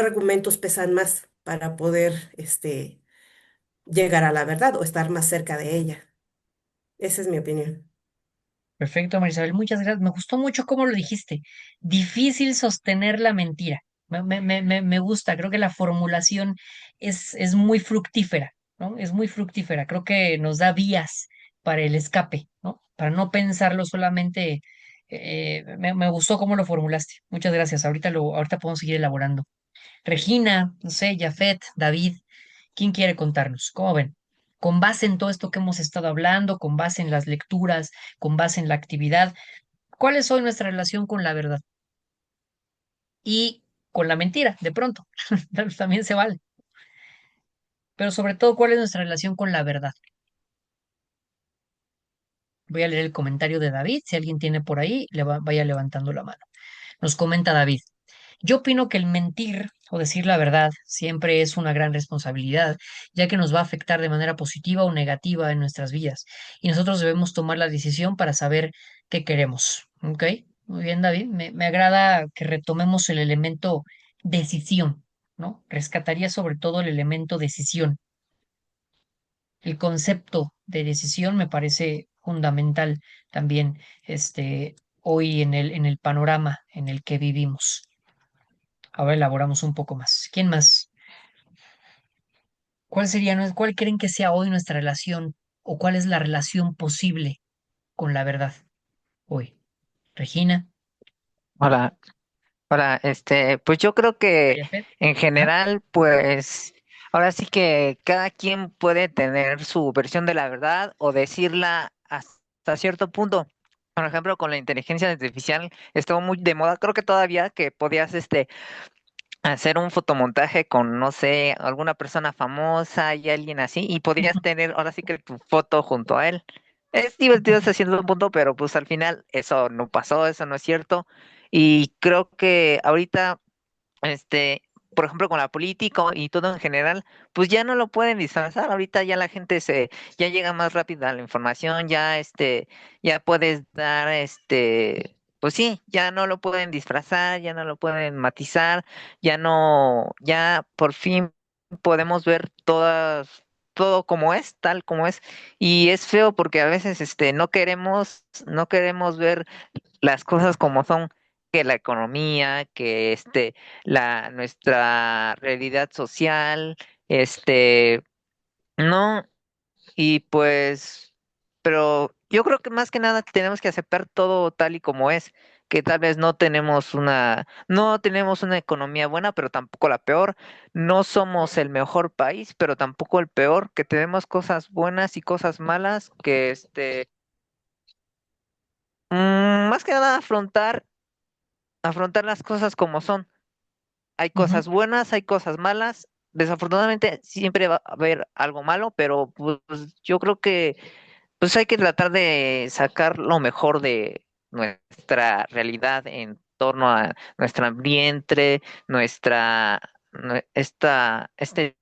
argumentos pesan más para poder, llegar a la verdad o estar más cerca de ella. Esa es mi opinión. Perfecto, Marisabel, muchas gracias. Me gustó mucho cómo lo dijiste. Difícil sostener la mentira. Me gusta, creo que la formulación es muy fructífera, ¿no? Es muy fructífera. Creo que nos da vías para el escape, ¿no? Para no pensarlo solamente. Me gustó cómo lo formulaste. Muchas gracias. Ahorita podemos seguir elaborando. Regina, no sé, Jafet, David, ¿quién quiere contarnos? ¿Cómo ven? Con base en todo esto que hemos estado hablando, con base en las lecturas, con base en la actividad, ¿cuál es hoy nuestra relación con la verdad? Y con la mentira, de pronto. También se vale. pero sobre todo, ¿cuál es nuestra relación con la verdad? Voy a leer el comentario de David. Si alguien tiene por ahí, vaya levantando la mano. Nos comenta David. Yo opino que el mentir o decir la verdad siempre es una gran responsabilidad, ya que nos va a afectar de manera positiva o negativa en nuestras vidas. Y nosotros debemos tomar la decisión para saber qué queremos. ¿Ok? Muy bien, David. Me agrada que retomemos el elemento decisión, ¿no? Rescataría sobre todo el elemento decisión. El concepto de decisión me parece fundamental también, hoy en el panorama en el que vivimos. Ahora elaboramos un poco más. ¿Quién más? ¿Cuál creen que sea hoy nuestra relación o cuál es la relación posible con la verdad hoy? Regina, Hola, hola, pues yo creo que Jafet. en Ajá. general, pues ahora sí que cada quien puede tener su versión de la verdad o decirla hasta cierto punto. Por ejemplo, con la inteligencia artificial estuvo muy de moda, creo que todavía que podías hacer un fotomontaje con, no sé, alguna persona famosa y alguien así, y podrías tener ahora sí que tu foto junto a él. Es divertido hasta cierto punto, pero pues al final eso no pasó, eso no es cierto. Y creo que ahorita, este, por ejemplo, con la política y todo en general, pues ya no lo pueden disfrazar. Ahorita ya la gente ya llega más rápido a la información, ya puedes dar, pues sí, ya no lo pueden disfrazar, ya no lo pueden matizar, ya no, ya por fin podemos ver todo como es, tal como es. Y es feo porque a veces, no queremos ver las cosas como son, que la economía, que nuestra realidad social, no, y pues, pero yo creo que más que nada tenemos que aceptar todo tal y como es, que tal vez no tenemos una economía buena, pero tampoco la peor, no somos el mejor país, pero tampoco el peor, que tenemos cosas buenas y cosas malas, que más que nada afrontar las cosas como son. Hay Ujú. cosas buenas, hay cosas malas. Desafortunadamente siempre va a haber algo malo, pero pues yo creo que pues hay que tratar de sacar lo mejor de nuestra realidad en torno a nuestro ambiente, este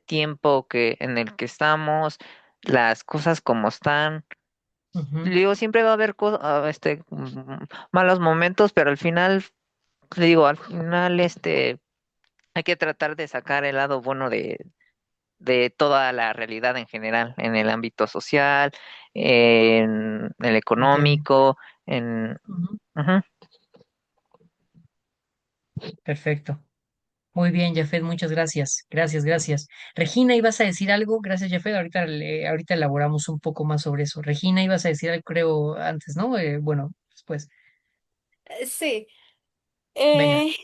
tiempo en el que estamos, las cosas como están. Ujú. Le digo, siempre va a haber malos momentos, pero al final, hay que tratar de sacar el lado bueno de toda la realidad en general, en el ámbito social, en el Entiendo. económico, Ujú. ujú. Perfecto. Muy bien, Jafet, muchas gracias. Gracias, gracias. Regina, ¿ibas a decir algo? Gracias, Jafet. Ahorita elaboramos un poco más sobre eso. Regina, ibas a decir algo, creo, antes, ¿no? Bueno, después. Sí. Venga. Eh,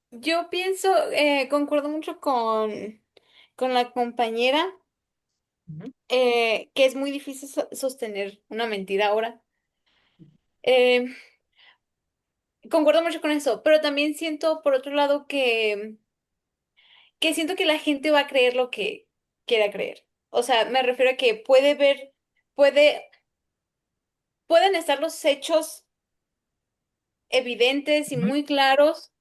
yo pienso, concuerdo mucho con la compañera, Ujú. que es muy difícil sostener una mentira ahora. Eh, concuerdo mucho con eso, pero también siento, por otro lado, que siento que la gente va a creer lo que quiera creer. O sea, me refiero a que puede, pueden estar los hechos evidentes y Ujú. muy claros,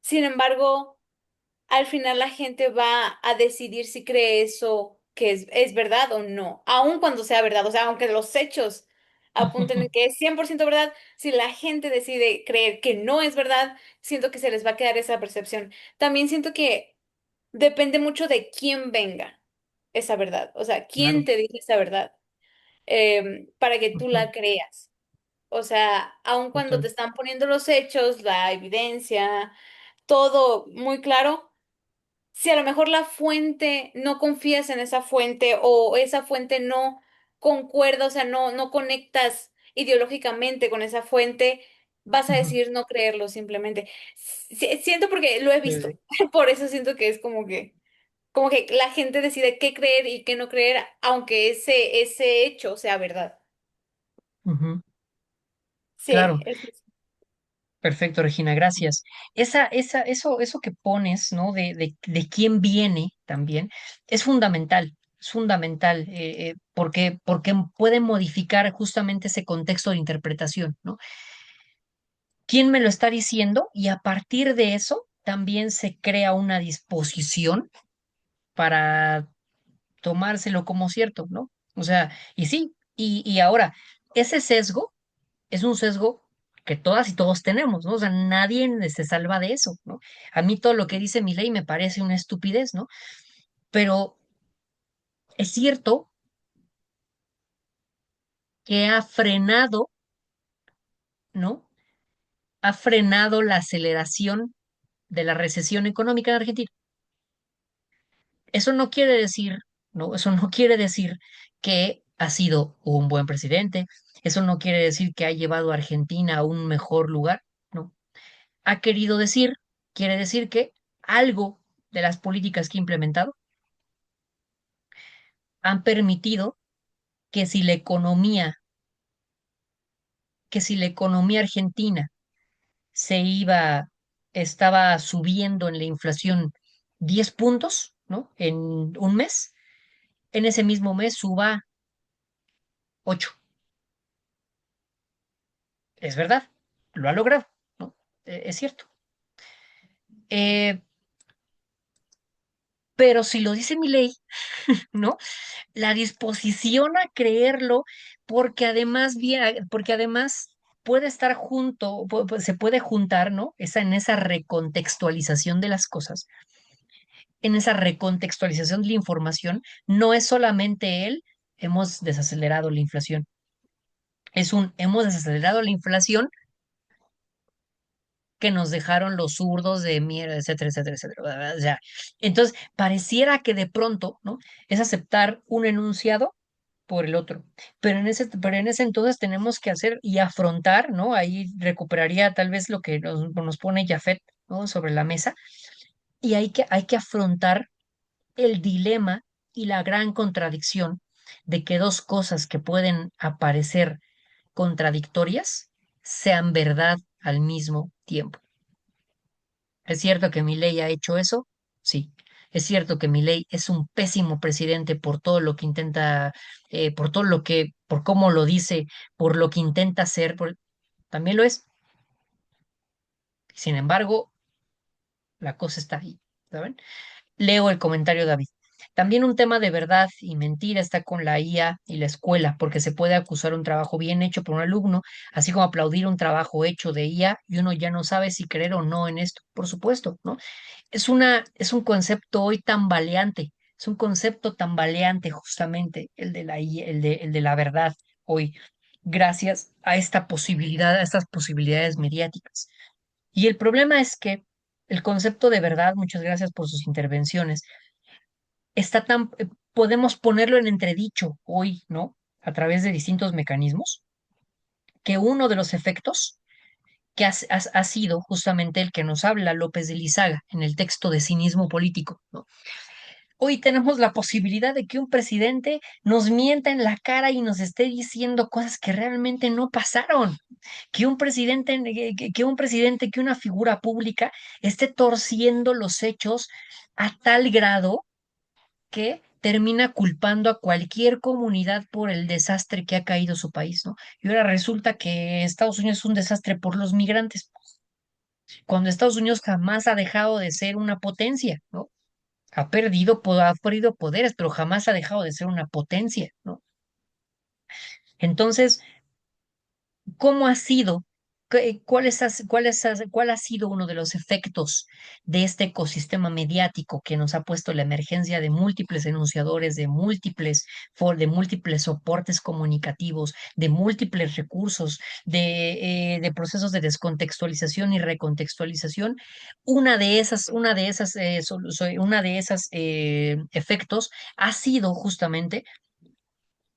sin embargo, al final la gente va a decidir si cree eso que es verdad o no, aun cuando sea verdad, o sea, aunque los hechos apunten en que es 100% verdad, si la gente decide creer que no es verdad, siento que se les va a quedar esa percepción. También siento que depende mucho de quién venga esa verdad, o sea, quién Claro. te dice esa verdad, para que tú Ujú. la creas. O sea, aun cuando Total. te están poniendo los hechos, la evidencia, todo muy claro, si a lo mejor la fuente no confías en esa fuente o esa fuente no concuerda, o sea, no conectas ideológicamente con esa fuente, vas a Ujú. decidir no creerlo simplemente. Siento porque lo he Sí, visto, sí. por eso siento que es como que la gente decide qué creer y qué no creer, aunque ese hecho sea verdad. Ujú. Sí, Claro. Perfecto, Regina, gracias. Eso que pones, ¿no? De quién viene también, es fundamental, porque puede modificar justamente ese contexto de interpretación, ¿no? ¿Quién me lo está diciendo? Y a partir de eso también se crea una disposición para tomárselo como cierto, ¿no? O sea, y sí, y ahora, ese sesgo es un sesgo que todas y todos tenemos, ¿no? O sea, nadie se salva de eso, ¿no? A mí todo lo que dice mi ley me parece una estupidez, ¿no? Pero es cierto que ha frenado, ¿no? Ha frenado la aceleración de la recesión económica en Argentina. Eso no quiere decir, ¿no? Eso no quiere decir que ha sido un buen presidente. Eso no quiere decir que ha llevado a Argentina a un mejor lugar, ¿no? Ha querido decir, quiere decir que algo de las políticas que ha implementado han permitido que si la economía, que si la economía argentina se iba, estaba subiendo en la inflación 10 puntos, ¿no? En un mes, en ese mismo mes suba 8. Es verdad, lo ha logrado, ¿no? Es cierto. Eh, pero si lo dice mi ley, ¿no? La disposición a creerlo, porque además puede estar junto, se puede juntar, ¿no? En esa recontextualización de las cosas, en esa recontextualización de la información, no es solamente hemos desacelerado la inflación, hemos desacelerado la inflación que nos dejaron los zurdos de mierda, etcétera, etcétera, etcétera. O sea, entonces, pareciera que de pronto, ¿no? Es aceptar un enunciado por el otro. Pero en ese entonces tenemos que hacer y afrontar, ¿no? Ahí recuperaría tal vez lo que nos pone Jafet, ¿no? Sobre la mesa. Y hay que afrontar el dilema y la gran contradicción de que dos cosas que pueden aparecer contradictorias sean verdad al mismo tiempo. ¿Es cierto que Milei ha hecho eso? Sí. Es cierto que Milei es un pésimo presidente por todo lo que intenta, por cómo lo dice, por lo que intenta hacer, también lo es. Sin embargo, la cosa está ahí, ¿saben? Leo el comentario de David. También un tema de verdad y mentira está con la IA y la escuela, porque se puede acusar un trabajo bien hecho por un alumno, así como aplaudir un trabajo hecho de IA y uno ya no sabe si creer o no en esto, por supuesto, ¿no? Es un concepto hoy tambaleante, es un concepto tambaleante justamente el de la verdad hoy, gracias a esta posibilidad, a estas posibilidades mediáticas. Y el problema es que el concepto de verdad, muchas gracias por sus intervenciones, podemos ponerlo en entredicho hoy, ¿no? A través de distintos mecanismos, que uno de los efectos que ha sido justamente el que nos habla López de Lizaga en el texto de cinismo político, ¿no? Hoy tenemos la posibilidad de que un presidente nos mienta en la cara y nos esté diciendo cosas que realmente no pasaron, que una figura pública esté torciendo los hechos a tal grado que termina culpando a cualquier comunidad por el desastre que ha caído su país, ¿no? Y ahora resulta que Estados Unidos es un desastre por los migrantes, cuando Estados Unidos jamás ha dejado de ser una potencia, ¿no? Ha perdido poderes, pero jamás ha dejado de ser una potencia, ¿no? Entonces, ¿cómo ha sido? ¿Cuál ha sido uno de los efectos de este ecosistema mediático que nos ha puesto la emergencia de múltiples enunciadores, de múltiples soportes comunicativos, de múltiples recursos, de procesos de descontextualización y recontextualización? Una de esas efectos ha sido justamente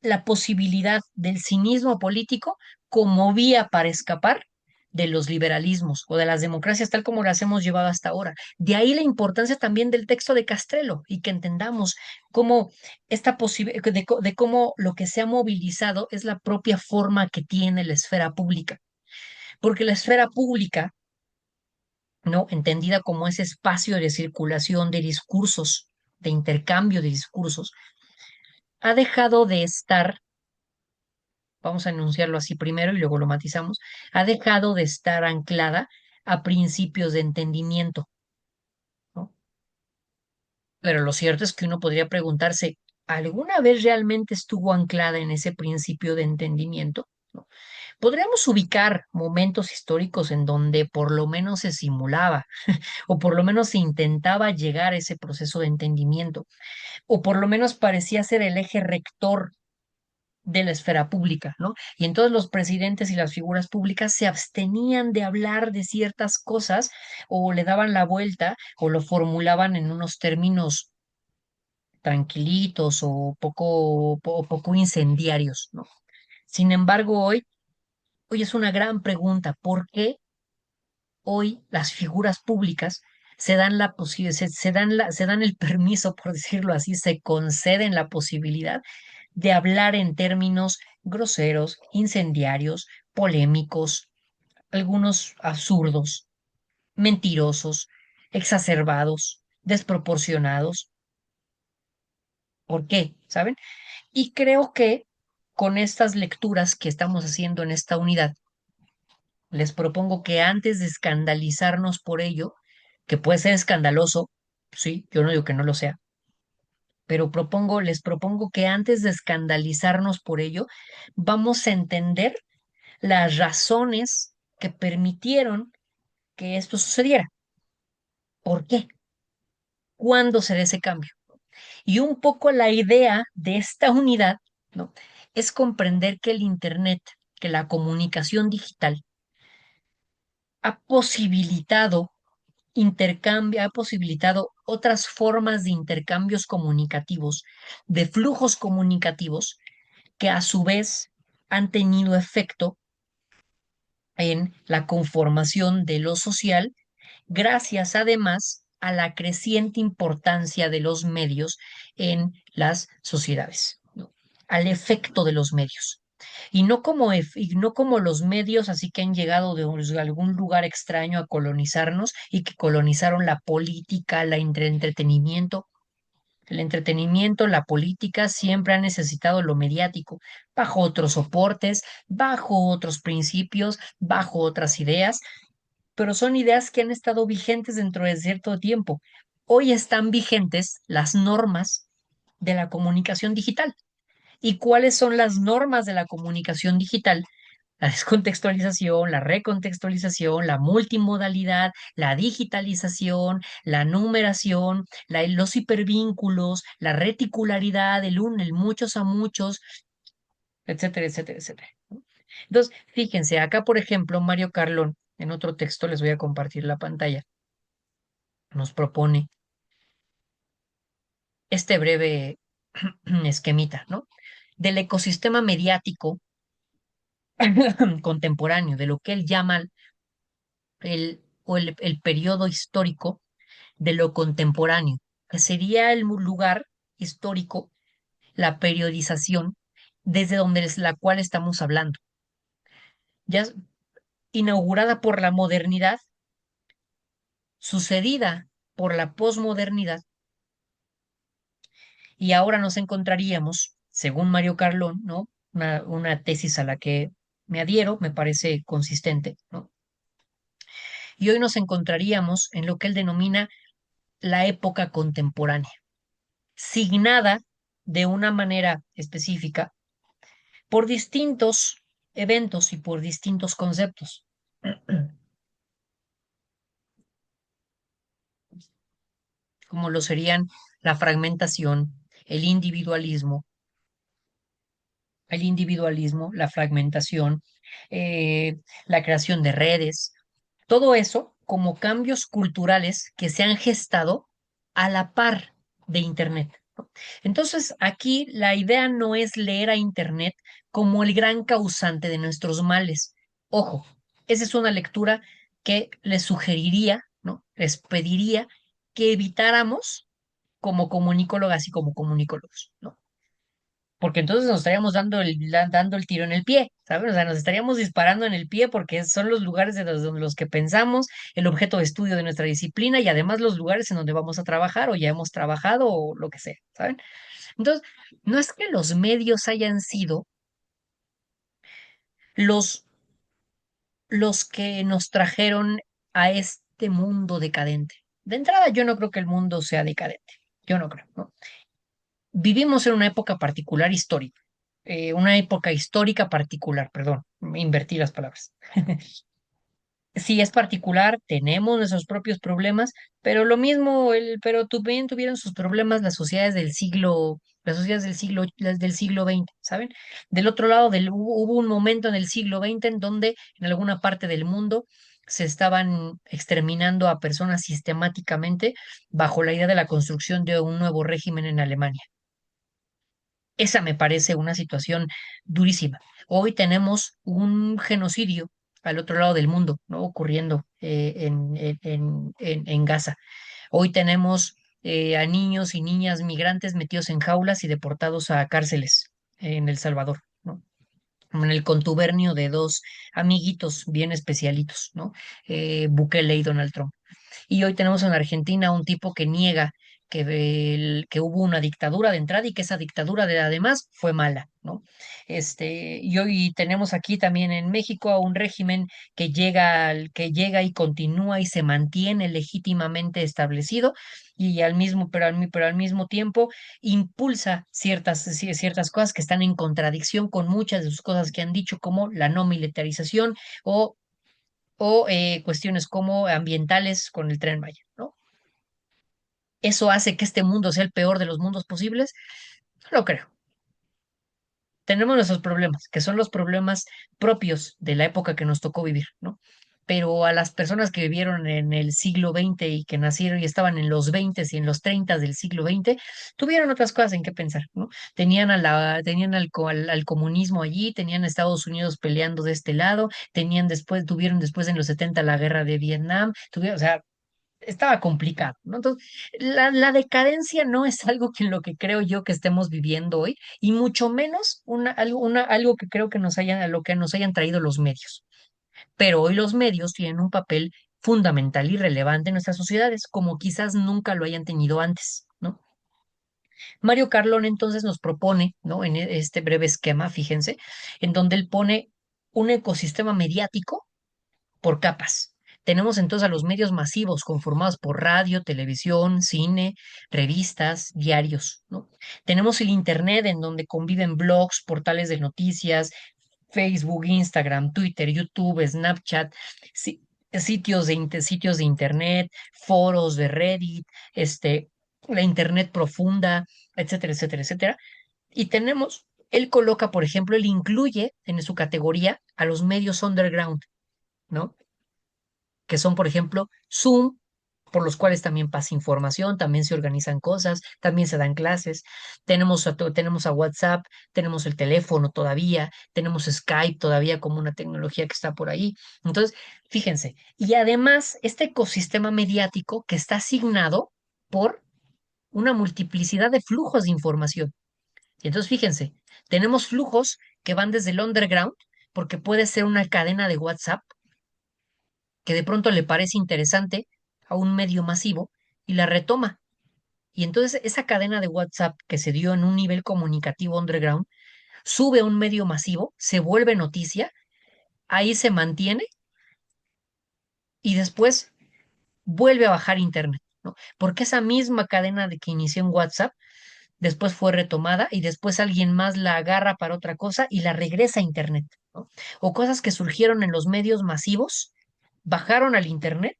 la posibilidad del cinismo político como vía para escapar de los liberalismos o de las democracias tal como las hemos llevado hasta ahora. De ahí la importancia también del texto de Castrelo y que entendamos cómo de cómo lo que se ha movilizado es la propia forma que tiene la esfera pública, porque la esfera pública ¿no? Entendida como ese espacio de circulación de discursos, de intercambio de discursos, ha dejado de estar, vamos a enunciarlo así primero y luego lo matizamos, ha dejado de estar anclada a principios de entendimiento, ¿no? Pero lo cierto es que uno podría preguntarse, ¿alguna vez realmente estuvo anclada en ese principio de entendimiento? ¿No? Podríamos ubicar momentos históricos en donde por lo menos se simulaba o por lo menos se intentaba llegar a ese proceso de entendimiento, o por lo menos parecía ser el eje rector de la esfera pública, ¿no? Y entonces los presidentes y las figuras públicas se abstenían de hablar de ciertas cosas o le daban la vuelta o lo formulaban en unos términos tranquilitos o poco incendiarios, ¿no? Sin embargo, hoy es una gran pregunta, ¿por qué hoy las figuras públicas se dan la se dan el permiso, por decirlo así, se conceden la posibilidad de hablar en términos groseros, incendiarios, polémicos, algunos absurdos, mentirosos, exacerbados, desproporcionados? ¿Por qué? ¿Saben? Y creo que con estas lecturas que estamos haciendo en esta unidad, les propongo que antes de escandalizarnos por ello, que puede ser escandaloso, sí, yo no digo que no lo sea, pero les propongo que antes de escandalizarnos por ello, vamos a entender las razones que permitieron que esto sucediera. ¿Por qué? ¿Cuándo será ese cambio? Y un poco la idea de esta unidad, ¿no? Es comprender que el Internet, que la comunicación digital, ha posibilitado ha posibilitado otras formas de intercambios comunicativos, de flujos comunicativos, que a su vez han tenido efecto en la conformación de lo social, gracias además a la creciente importancia de los medios en las sociedades, ¿no? Al efecto de los medios. Y no como los medios así que han llegado de algún lugar extraño a colonizarnos y que colonizaron la política, entretenimiento. El entretenimiento, la política siempre han necesitado lo mediático, bajo otros soportes, bajo otros principios, bajo otras ideas, pero son ideas que han estado vigentes dentro de cierto tiempo. Hoy están vigentes las normas de la comunicación digital. ¿Y cuáles son las normas de la comunicación digital? La descontextualización, la recontextualización, la multimodalidad, la digitalización, la numeración, los hipervínculos, la reticularidad, el muchos a muchos, etcétera, etcétera, etcétera, ¿no? Entonces, fíjense, acá, por ejemplo, Mario Carlón, en otro texto, les voy a compartir la pantalla, nos propone este breve esquemita, ¿no? Del ecosistema mediático contemporáneo, de lo que él llama el periodo histórico de lo contemporáneo, que sería el lugar histórico, la periodización desde donde es la cual estamos hablando, ya inaugurada por la modernidad, sucedida por la posmodernidad, y ahora nos encontraríamos, según Mario Carlón, ¿no? Una tesis a la que me adhiero, me parece consistente, ¿no? Y hoy nos encontraríamos en lo que él denomina la época contemporánea, signada de una manera específica por distintos eventos y por distintos conceptos, como lo serían la fragmentación, el individualismo, la fragmentación, la creación de redes, todo eso como cambios culturales que se han gestado a la par de Internet, ¿no? Entonces, aquí la idea no es leer a Internet como el gran causante de nuestros males. Ojo, esa es una lectura que les sugeriría, ¿no? Les pediría que evitáramos como comunicólogas y como comunicólogos, ¿no? porque entonces nos estaríamos dando el tiro en el pie, ¿sabes? O sea, nos estaríamos disparando en el pie porque son los lugares de los que pensamos, el objeto de estudio de nuestra disciplina y además los lugares en donde vamos a trabajar o ya hemos trabajado o lo que sea, ¿saben? Entonces, no es que los medios hayan sido los, los que nos trajeron a este mundo decadente. De entrada, yo no creo que el mundo sea decadente. Yo no creo, ¿no? Vivimos en una época particular histórica, una época histórica particular, perdón, invertí las palabras. Sí es particular, tenemos nuestros propios problemas, pero lo mismo, pero también tuvieron sus problemas las sociedades las del siglo XX, ¿saben? Del otro lado, hubo un momento en el siglo XX en donde en alguna parte del mundo se estaban exterminando a personas sistemáticamente bajo la idea de la construcción de un nuevo régimen en Alemania. Esa me parece una situación durísima. Hoy tenemos un genocidio al otro lado del mundo, ¿no? Ocurriendo en Gaza. Hoy tenemos a niños y niñas migrantes metidos en jaulas y deportados a cárceles en El Salvador, ¿no? En el contubernio de dos amiguitos bien especialitos, ¿no? Bukele y Donald Trump. Y hoy tenemos en Argentina un tipo que niega que hubo una dictadura de entrada y que esa dictadura además fue mala, ¿no? Y hoy tenemos aquí también en México a un régimen que llega y continúa y se mantiene legítimamente establecido y pero al mismo tiempo impulsa ciertas cosas que están en contradicción con muchas de sus cosas que han dicho, como la no militarización o cuestiones como ambientales con el Tren Maya, ¿no? ¿Eso hace que este mundo sea el peor de los mundos posibles? No lo creo. Tenemos nuestros problemas, que son los problemas propios de la época que nos tocó vivir, ¿no? Pero a las personas que vivieron en el siglo XX y que nacieron y estaban en los 20 y en los 30 del siglo XX, tuvieron otras cosas en qué pensar, ¿no? Tenían al comunismo allí, tenían a Estados Unidos peleando de este lado, tuvieron después en los 70 la guerra de Vietnam, o sea, estaba complicado, ¿no? Entonces, la decadencia no es algo que en lo que creo yo que estemos viviendo hoy, y mucho menos algo que creo que a lo que nos hayan traído los medios. Pero hoy los medios tienen un papel fundamental y relevante en nuestras sociedades, como quizás nunca lo hayan tenido antes, ¿no? Mario Carlón entonces nos propone, ¿no? En este breve esquema, fíjense, en donde él pone un ecosistema mediático por capas. Tenemos entonces a los medios masivos conformados por radio, televisión, cine, revistas, diarios, ¿no? Tenemos el Internet en donde conviven blogs, portales de noticias, Facebook, Instagram, Twitter, YouTube, Snapchat, sitios de Internet, foros de Reddit, la Internet profunda, etcétera, etcétera, etcétera. Y él incluye en su categoría a los medios underground, ¿no? Que son, por ejemplo, Zoom, por los cuales también pasa información, también se organizan cosas, también se dan clases. Tenemos a WhatsApp, tenemos el teléfono todavía, tenemos Skype todavía como una tecnología que está por ahí. Entonces, fíjense, y además este ecosistema mediático que está asignado por una multiplicidad de flujos de información. Y entonces, fíjense, tenemos flujos que van desde el underground, porque puede ser una cadena de WhatsApp que de pronto le parece interesante a un medio masivo y la retoma. Y entonces esa cadena de WhatsApp que se dio en un nivel comunicativo underground sube a un medio masivo, se vuelve noticia, ahí se mantiene y después vuelve a bajar Internet, ¿no? Porque esa misma cadena de que inició en WhatsApp después fue retomada y después alguien más la agarra para otra cosa y la regresa a Internet, ¿no? O cosas que surgieron en los medios masivos, bajaron al Internet,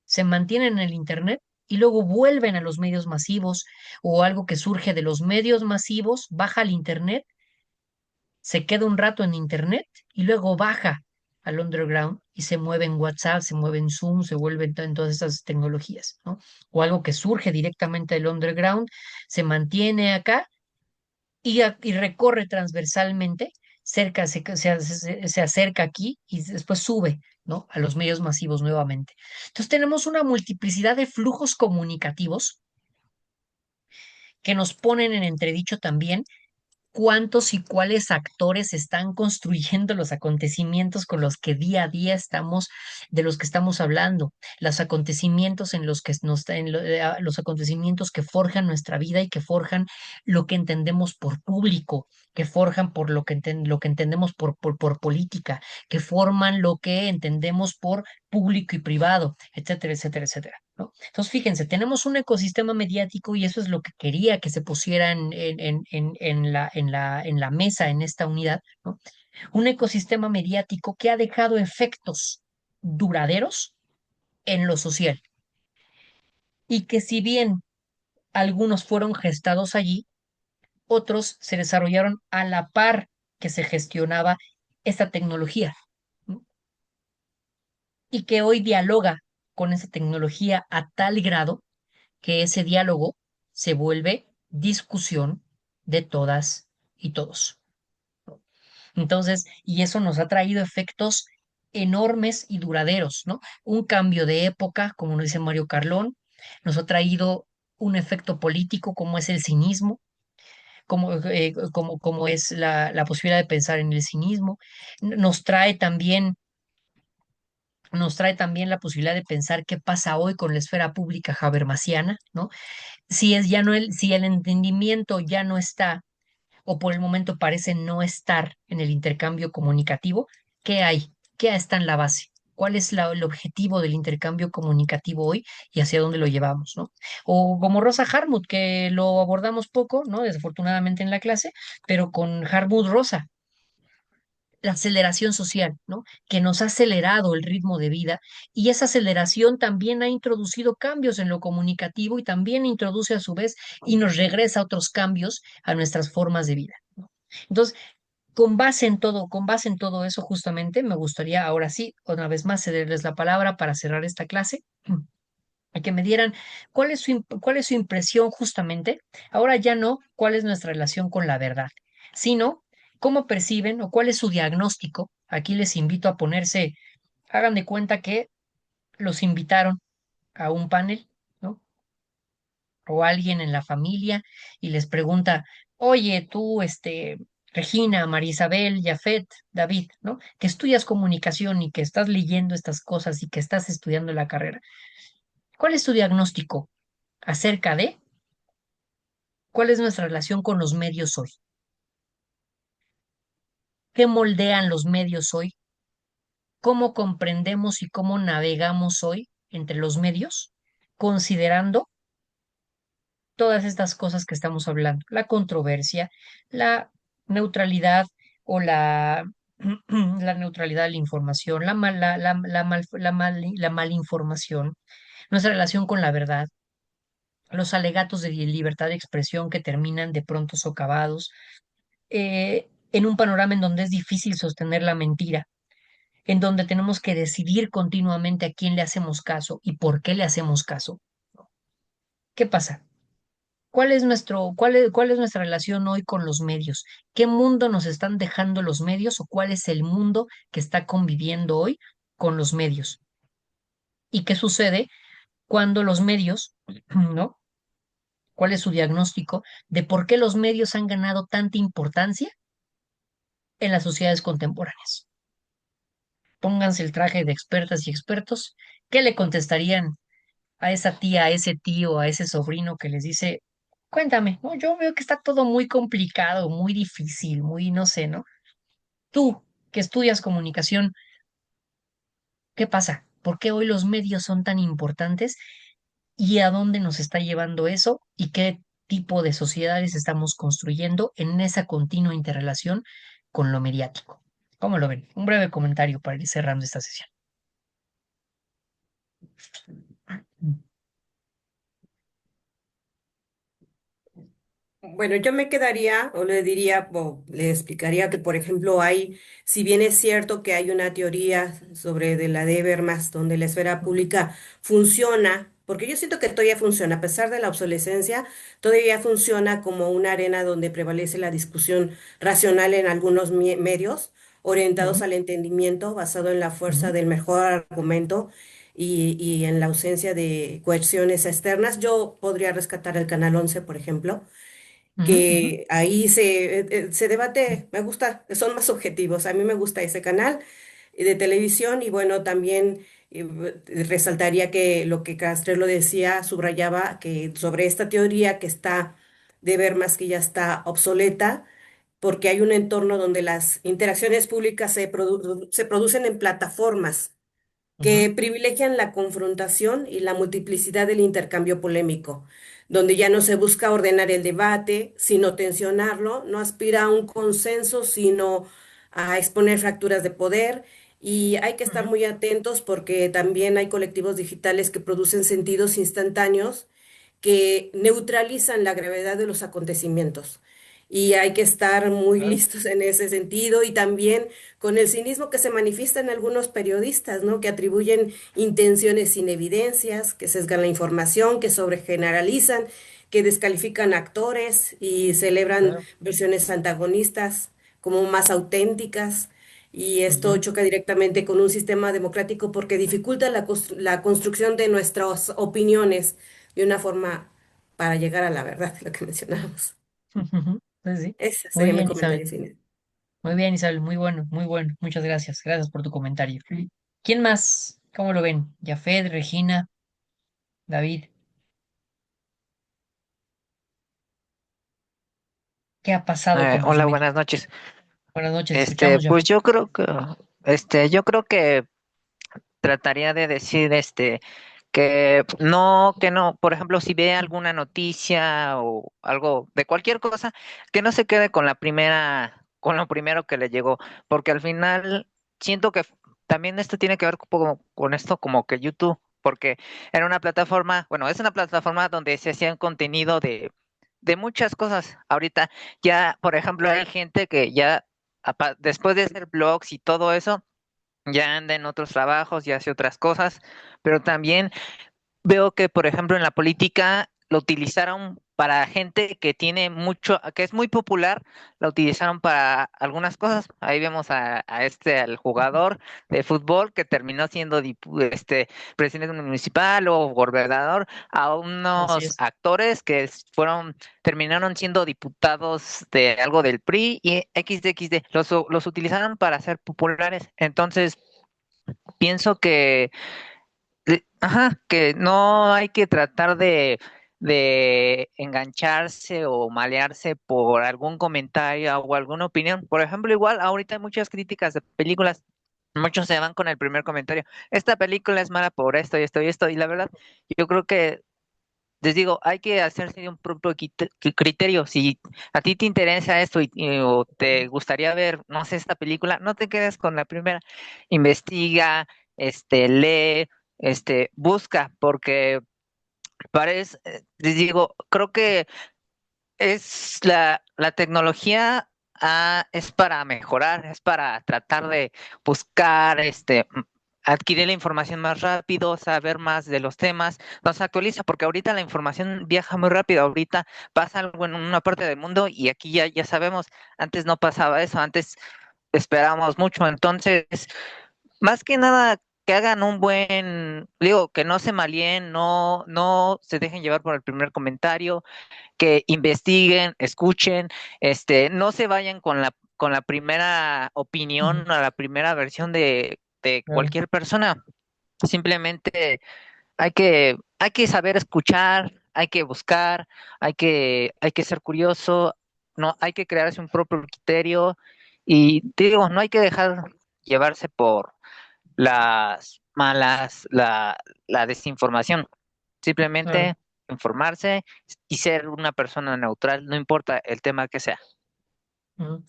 se mantienen en el Internet y luego vuelven a los medios masivos, o algo que surge de los medios masivos, baja al Internet, se queda un rato en Internet y luego baja al underground y se mueve en WhatsApp, se mueve en Zoom, se vuelve en todas esas tecnologías, ¿no? O algo que surge directamente del underground, se mantiene acá y recorre transversalmente, se acerca aquí y después sube, ¿no? A los medios masivos nuevamente. Entonces tenemos una multiplicidad de flujos comunicativos que nos ponen en entredicho también cuántos y cuáles actores están construyendo los acontecimientos con los que día a día estamos, de los que estamos hablando, los acontecimientos en los que los acontecimientos que forjan nuestra vida y que forjan lo que entendemos por público, que forjan por lo que entendemos por política, que forman lo que entendemos por público y privado, etcétera, etcétera, etcétera. ¿No? Entonces, fíjense, tenemos un ecosistema mediático y eso es lo que quería que se pusiera en la mesa, en esta unidad, ¿no? Un ecosistema mediático que ha dejado efectos duraderos en lo social y que si bien algunos fueron gestados allí, otros se desarrollaron a la par que se gestionaba esta tecnología, ¿no? Y que hoy dialoga con esa tecnología a tal grado que ese diálogo se vuelve discusión de todas y todos. Entonces, y eso nos ha traído efectos enormes y duraderos, ¿no? Un cambio de época, como nos dice Mario Carlón, nos ha traído un efecto político como es el cinismo, como es la posibilidad de pensar en el cinismo. Nos trae también la posibilidad de pensar qué pasa hoy con la esfera pública habermasiana, ¿no? Si el entendimiento ya no está, o por el momento parece no estar en el intercambio comunicativo, ¿qué hay? ¿Qué está en la base? ¿Cuál es el objetivo del intercambio comunicativo hoy y hacia dónde lo llevamos, ¿no? O como Rosa Harmuth, que lo abordamos poco, ¿no? Desafortunadamente en la clase, pero con Harmuth Rosa, la aceleración social, ¿no? Que nos ha acelerado el ritmo de vida y esa aceleración también ha introducido cambios en lo comunicativo y también introduce a su vez y nos regresa otros cambios a nuestras formas de vida, ¿no? Entonces, con base en todo eso, justamente, me gustaría ahora sí, una vez más, cederles la palabra para cerrar esta clase y que me dieran cuál es su impresión justamente, ahora ya no cuál es nuestra relación con la verdad, sino cómo perciben o cuál es su diagnóstico. Aquí les invito a ponerse, hagan de cuenta que los invitaron a un panel, ¿no? O alguien en la familia y les pregunta, oye, tú, Regina, María Isabel, Jafet, David, ¿no? Que estudias comunicación y que estás leyendo estas cosas y que estás estudiando la carrera. ¿Cuál es tu diagnóstico acerca de cuál es nuestra relación con los medios hoy? ¿Qué moldean los medios hoy? ¿Cómo comprendemos y cómo navegamos hoy entre los medios, considerando todas estas cosas que estamos hablando? La controversia, la neutralidad o la neutralidad de la información, la malinformación, nuestra relación con la verdad, los alegatos de libertad de expresión que terminan de pronto socavados, en un panorama en donde es difícil sostener la mentira, en donde tenemos que decidir continuamente a quién le hacemos caso y por qué le hacemos caso. ¿Qué pasa? Cuál es nuestra relación hoy con los medios? ¿Qué mundo nos están dejando los medios o cuál es el mundo que está conviviendo hoy con los medios? ¿Y qué sucede cuando los medios, ¿no? ¿Cuál es su diagnóstico de por qué los medios han ganado tanta importancia en las sociedades contemporáneas? Pónganse el traje de expertas y expertos. ¿Qué le contestarían a esa tía, a ese tío, a ese sobrino que les dice, cuéntame, ¿no? Yo veo que está todo muy complicado, muy difícil, muy no sé, ¿no? Tú, que estudias comunicación, ¿qué pasa? ¿Por qué hoy los medios son tan importantes y a dónde nos está llevando eso y qué tipo de sociedades estamos construyendo en esa continua interrelación con lo mediático? ¿Cómo lo ven? Un breve comentario para ir cerrando esta sesión. Bueno, yo me quedaría o le diría o le explicaría que, por ejemplo, si bien es cierto que hay una teoría sobre de la de Habermas, donde la esfera pública funciona, porque yo siento que todavía funciona, a pesar de la obsolescencia, todavía funciona como una arena donde prevalece la discusión racional en algunos medios, orientados Ujú, al entendimiento, basado en la fuerza ujú, del mejor argumento. Y en la ausencia de coerciones externas, yo podría rescatar el Canal 11, por ejemplo, Ujú, ujú, que ahí se debate, me gusta, son más objetivos, a mí me gusta ese canal de televisión y bueno, también resaltaría que lo que Castrelo decía, subrayaba que sobre esta teoría que está de ver más que ya está obsoleta, porque hay un entorno donde las interacciones públicas se producen en plataformas ujú. que privilegian la confrontación y la multiplicidad del intercambio polémico, donde ya no se busca ordenar el debate, sino tensionarlo, no aspira a un consenso, sino a exponer fracturas de poder. Y hay que estar Ujú. muy atentos porque también hay colectivos digitales que producen sentidos instantáneos que neutralizan la gravedad de los acontecimientos. Y hay que estar muy Claro. listos en ese sentido y también con el cinismo que se manifiesta en algunos periodistas, ¿no? Que atribuyen intenciones sin evidencias, que sesgan la información, que sobregeneralizan, que descalifican actores y celebran Claro. versiones antagonistas como más auténticas. Y esto Ujú. choca directamente con un sistema democrático porque dificulta la construcción de nuestras opiniones de una forma para llegar a la verdad, lo que mencionábamos. Ujú. Pues sí. Ese Muy sería mi bien, Isabel. comentario final. Muy bien, Isabel. Muy bueno, muy bueno. Muchas gracias. Gracias por tu comentario. ¿Quién más? ¿Cómo lo ven? Jafet, Regina, David. ¿Qué ha pasado con los Hola, medios? buenas noches. Buenas noches, escuchamos, Pues Jafet. yo creo que trataría de decir, que no, por ejemplo, si ve alguna noticia o algo de cualquier cosa, que no se quede con lo primero que le llegó, porque al final siento que también esto tiene que ver con esto como que YouTube, porque era una plataforma, bueno, es una plataforma donde se hacían contenido de muchas cosas. Ahorita ya, por ejemplo, hay gente que ya, después de hacer blogs y todo eso, ya anda en otros trabajos, ya hace otras cosas, pero también veo que, por ejemplo, en la política lo utilizaron para gente que tiene mucho, que es muy popular, la utilizaron para algunas cosas. Ahí vemos al jugador de fútbol que terminó siendo presidente municipal o gobernador, a Así unos es. actores que terminaron siendo diputados de algo del PRI y XD, los utilizaron para ser populares. Entonces, pienso que no hay que tratar de engancharse o malearse por algún comentario o alguna opinión. Por ejemplo, igual ahorita hay muchas críticas de películas. Muchos se van con el primer comentario. Esta película es mala por esto y esto y esto. Y la verdad, yo creo que, les digo, hay que hacerse de un propio criterio. Si a ti te interesa esto o te gustaría ver, no sé, esta película, no te quedes con la primera. Investiga, lee, busca, porque les digo, creo que la tecnología es para mejorar, es para tratar de buscar, adquirir la información más rápido, saber más de los temas, nos actualiza, porque ahorita la información viaja muy rápido, ahorita pasa algo en una parte del mundo y aquí ya sabemos, antes no pasaba eso, antes esperábamos mucho, entonces más que nada que hagan digo, que no se malien, no se dejen llevar por el primer comentario, que investiguen, escuchen, no se vayan con la primera Ujú. opinión o la primera versión de Claro. cualquier persona. Simplemente hay que saber escuchar, hay que buscar, hay que ser curioso, no, hay que crearse un propio criterio y te digo, no hay que dejar llevarse por las malas, la desinformación. Claro. Simplemente informarse y ser una persona neutral, no importa el tema que sea. Ujú.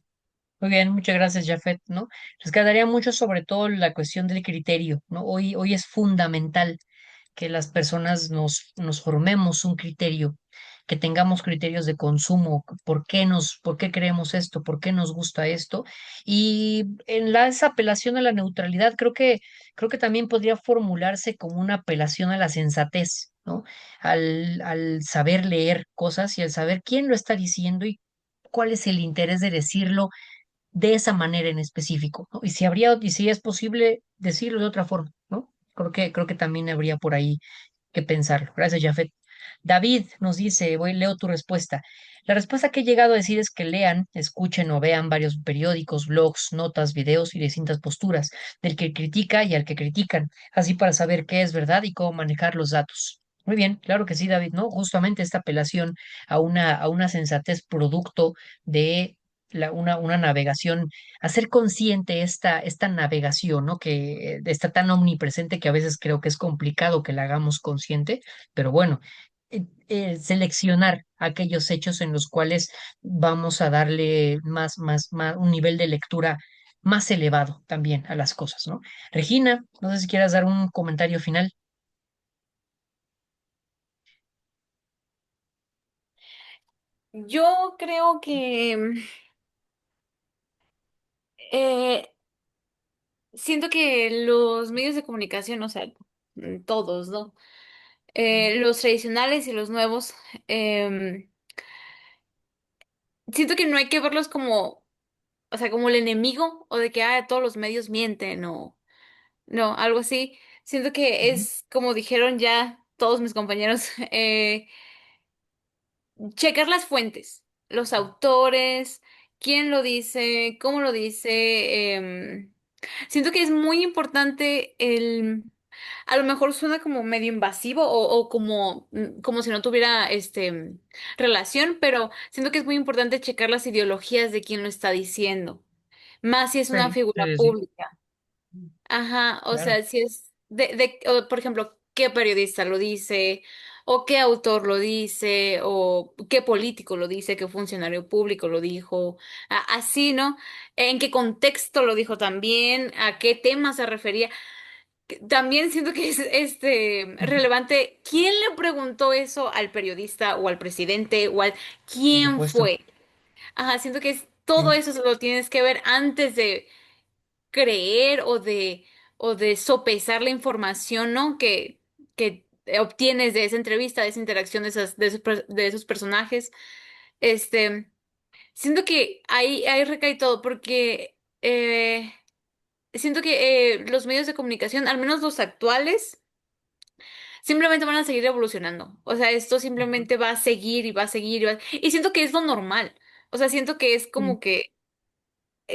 Muy bien, muchas gracias, Jafet, ¿no? Rescataría mucho sobre todo la cuestión del criterio, ¿no? Hoy es fundamental que las personas nos formemos un criterio, que tengamos criterios de consumo, por qué creemos esto, por qué nos gusta esto. Y esa apelación a la neutralidad, creo que también podría formularse como una apelación a la sensatez, ¿no? Al saber leer cosas y al saber quién lo está diciendo y cuál es el interés de decirlo de esa manera en específico, ¿no? Y si es posible decirlo de otra forma, ¿no? Creo que también habría por ahí que pensarlo. Gracias, Jafet. David nos dice, leo tu respuesta. La respuesta que he llegado a decir es que lean, escuchen o vean varios periódicos, blogs, notas, videos y distintas posturas del que critica y al que critican, así para saber qué es verdad y cómo manejar los datos. Muy bien, claro que sí, David, ¿no? Justamente esta apelación a una sensatez producto de una navegación, hacer consciente esta navegación, ¿no? Que está tan omnipresente que a veces creo que es complicado que la hagamos consciente, pero bueno, seleccionar aquellos hechos en los cuales vamos a darle un nivel de lectura más elevado también a las cosas, ¿no? Regina, no sé si quieras dar un comentario final. Yo creo que eh, siento que los medios de comunicación, o sea, todos, ¿no? Los tradicionales y los nuevos, em, siento que no hay que verlos como, o sea, como el enemigo o de que todos los medios mienten o no, algo así. Siento que Ujú, es como dijeron ya todos mis compañeros, checar las fuentes, los autores, quién lo dice, cómo lo dice. Siento que es muy importante a lo mejor suena como medio invasivo o como, como si no tuviera relación, pero siento que es muy importante checar las ideologías de quien lo está diciendo, más si es una sí, figura sí, sí, pública. Ajá, o claro. sea, si es o, por ejemplo, qué periodista lo dice, o qué autor lo dice, o qué político lo dice, qué funcionario público lo dijo, así, ¿no? En qué contexto lo dijo también, a qué tema se refería. También siento que es Ujú, relevante quién le preguntó eso al periodista o al presidente o al por quién supuesto. fue. Ajá, siento que Sí, todo eso se lo tienes que ver antes de creer o de sopesar la información, ¿no? Que obtienes de esa entrevista, de esa interacción de esos personajes. Este, siento que ahí recae todo, porque siento que los medios de comunicación, al menos los actuales, simplemente van a seguir evolucionando. O sea, esto ujú, simplemente va a seguir y va a seguir y siento que es lo normal. O sea, siento que es sí, como que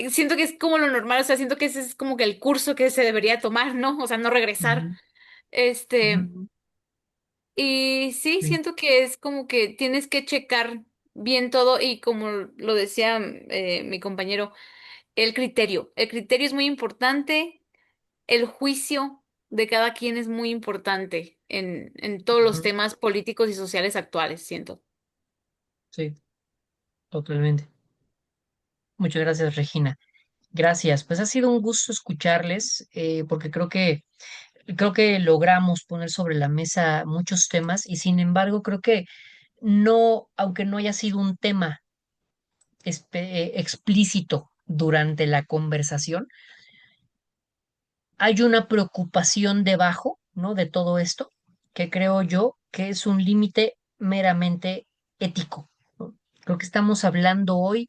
siento que es como lo normal, o sea, siento que ese es como que el curso que se debería tomar, ¿no? O sea, no regresar. ujú, Este, ujú, y sí, sí, siento que es como que tienes que checar bien todo y como lo decía mi compañero, el criterio. El criterio es muy importante, el juicio de cada quien es muy importante en todos los ujú, temas políticos y sociales actuales, siento. sí, totalmente. Muchas gracias, Regina. Gracias. Pues ha sido un gusto escucharles, porque creo que logramos poner sobre la mesa muchos temas y sin embargo creo que no, aunque no haya sido un tema explícito durante la conversación, hay una preocupación debajo, ¿no? De todo esto, que creo yo que es un límite meramente ético, ¿no? Creo que estamos hablando hoy,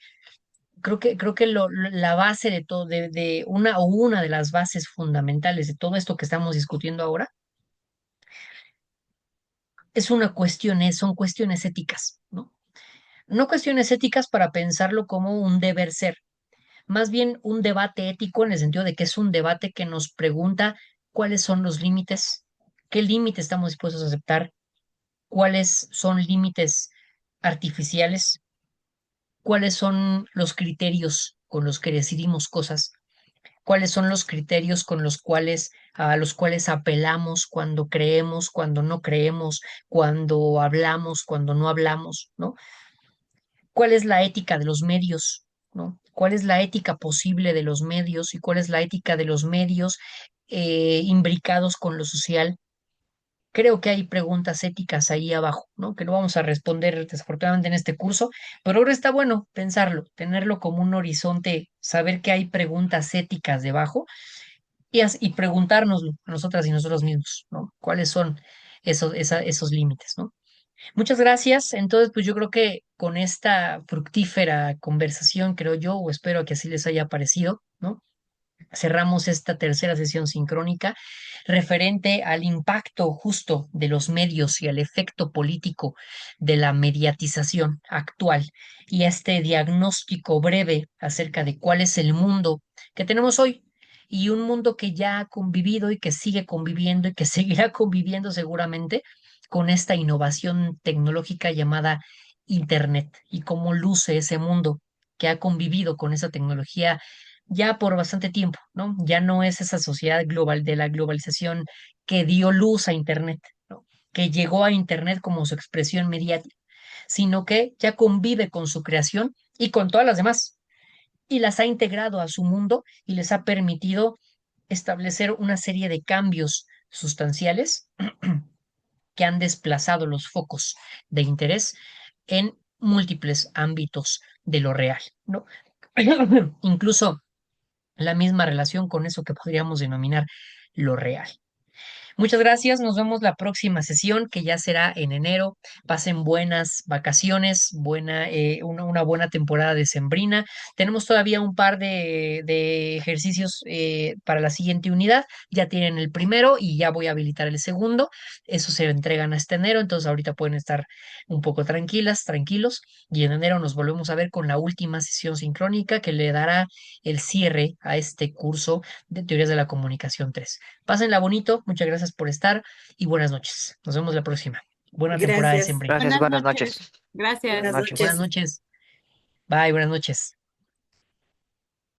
creo que la base de todo, de una de las bases fundamentales de todo esto que estamos discutiendo ahora, es una cuestión, son cuestiones éticas, ¿no? No cuestiones éticas para pensarlo como un deber ser, más bien un debate ético en el sentido de que es un debate que nos pregunta cuáles son los límites, qué límites estamos dispuestos a aceptar, cuáles son límites artificiales, cuáles son los criterios con los que decidimos cosas, cuáles son los criterios con los cuales a los cuales apelamos cuando creemos, cuando no creemos, cuando hablamos, cuando no hablamos, ¿no? ¿Cuál es la ética de los medios? ¿No? ¿Cuál es la ética posible de los medios y cuál es la ética de los medios imbricados con lo social? Creo que hay preguntas éticas ahí abajo, ¿no? Que no vamos a responder desafortunadamente en este curso, pero ahora está bueno pensarlo, tenerlo como un horizonte, saber que hay preguntas éticas debajo y preguntárnoslo a nosotras y nosotros mismos, ¿no? ¿Cuáles son esos límites, ¿no? Muchas gracias. Entonces, pues yo creo que con esta fructífera conversación, creo yo, o espero que así les haya parecido, ¿no? cerramos esta tercera sesión sincrónica referente al impacto justo de los medios y al efecto político de la mediatización actual y este diagnóstico breve acerca de cuál es el mundo que tenemos hoy y un mundo que ya ha convivido y que sigue conviviendo y que seguirá conviviendo seguramente con esta innovación tecnológica llamada Internet y cómo luce ese mundo que ha convivido con esa tecnología ya por bastante tiempo, ¿no? Ya no es esa sociedad global de la globalización que dio luz a Internet, ¿no? Que llegó a Internet como su expresión mediática, sino que ya convive con su creación y con todas las demás, y las ha integrado a su mundo y les ha permitido establecer una serie de cambios sustanciales que han desplazado los focos de interés en múltiples ámbitos de lo real, ¿no? Incluso la misma relación con eso que podríamos denominar lo real. Muchas gracias, nos vemos la próxima sesión que ya será en enero. Pasen buenas vacaciones, una buena temporada decembrina. Tenemos todavía un par de ejercicios para la siguiente unidad. Ya tienen el primero y ya voy a habilitar el segundo. Eso se entregan hasta enero, entonces ahorita pueden estar un poco tranquilas, tranquilos. Y en enero nos volvemos a ver con la última sesión sincrónica que le dará el cierre a este curso de Teorías de la Comunicación 3. Pásenla bonito, muchas gracias por estar y buenas noches. Nos vemos la próxima. Buena temporada de Gracias. Sembrina. Gracias, Buenas buenas noches. noches. Gracias. Buenas Noches. Buenas noches. noches. Bye, buenas noches.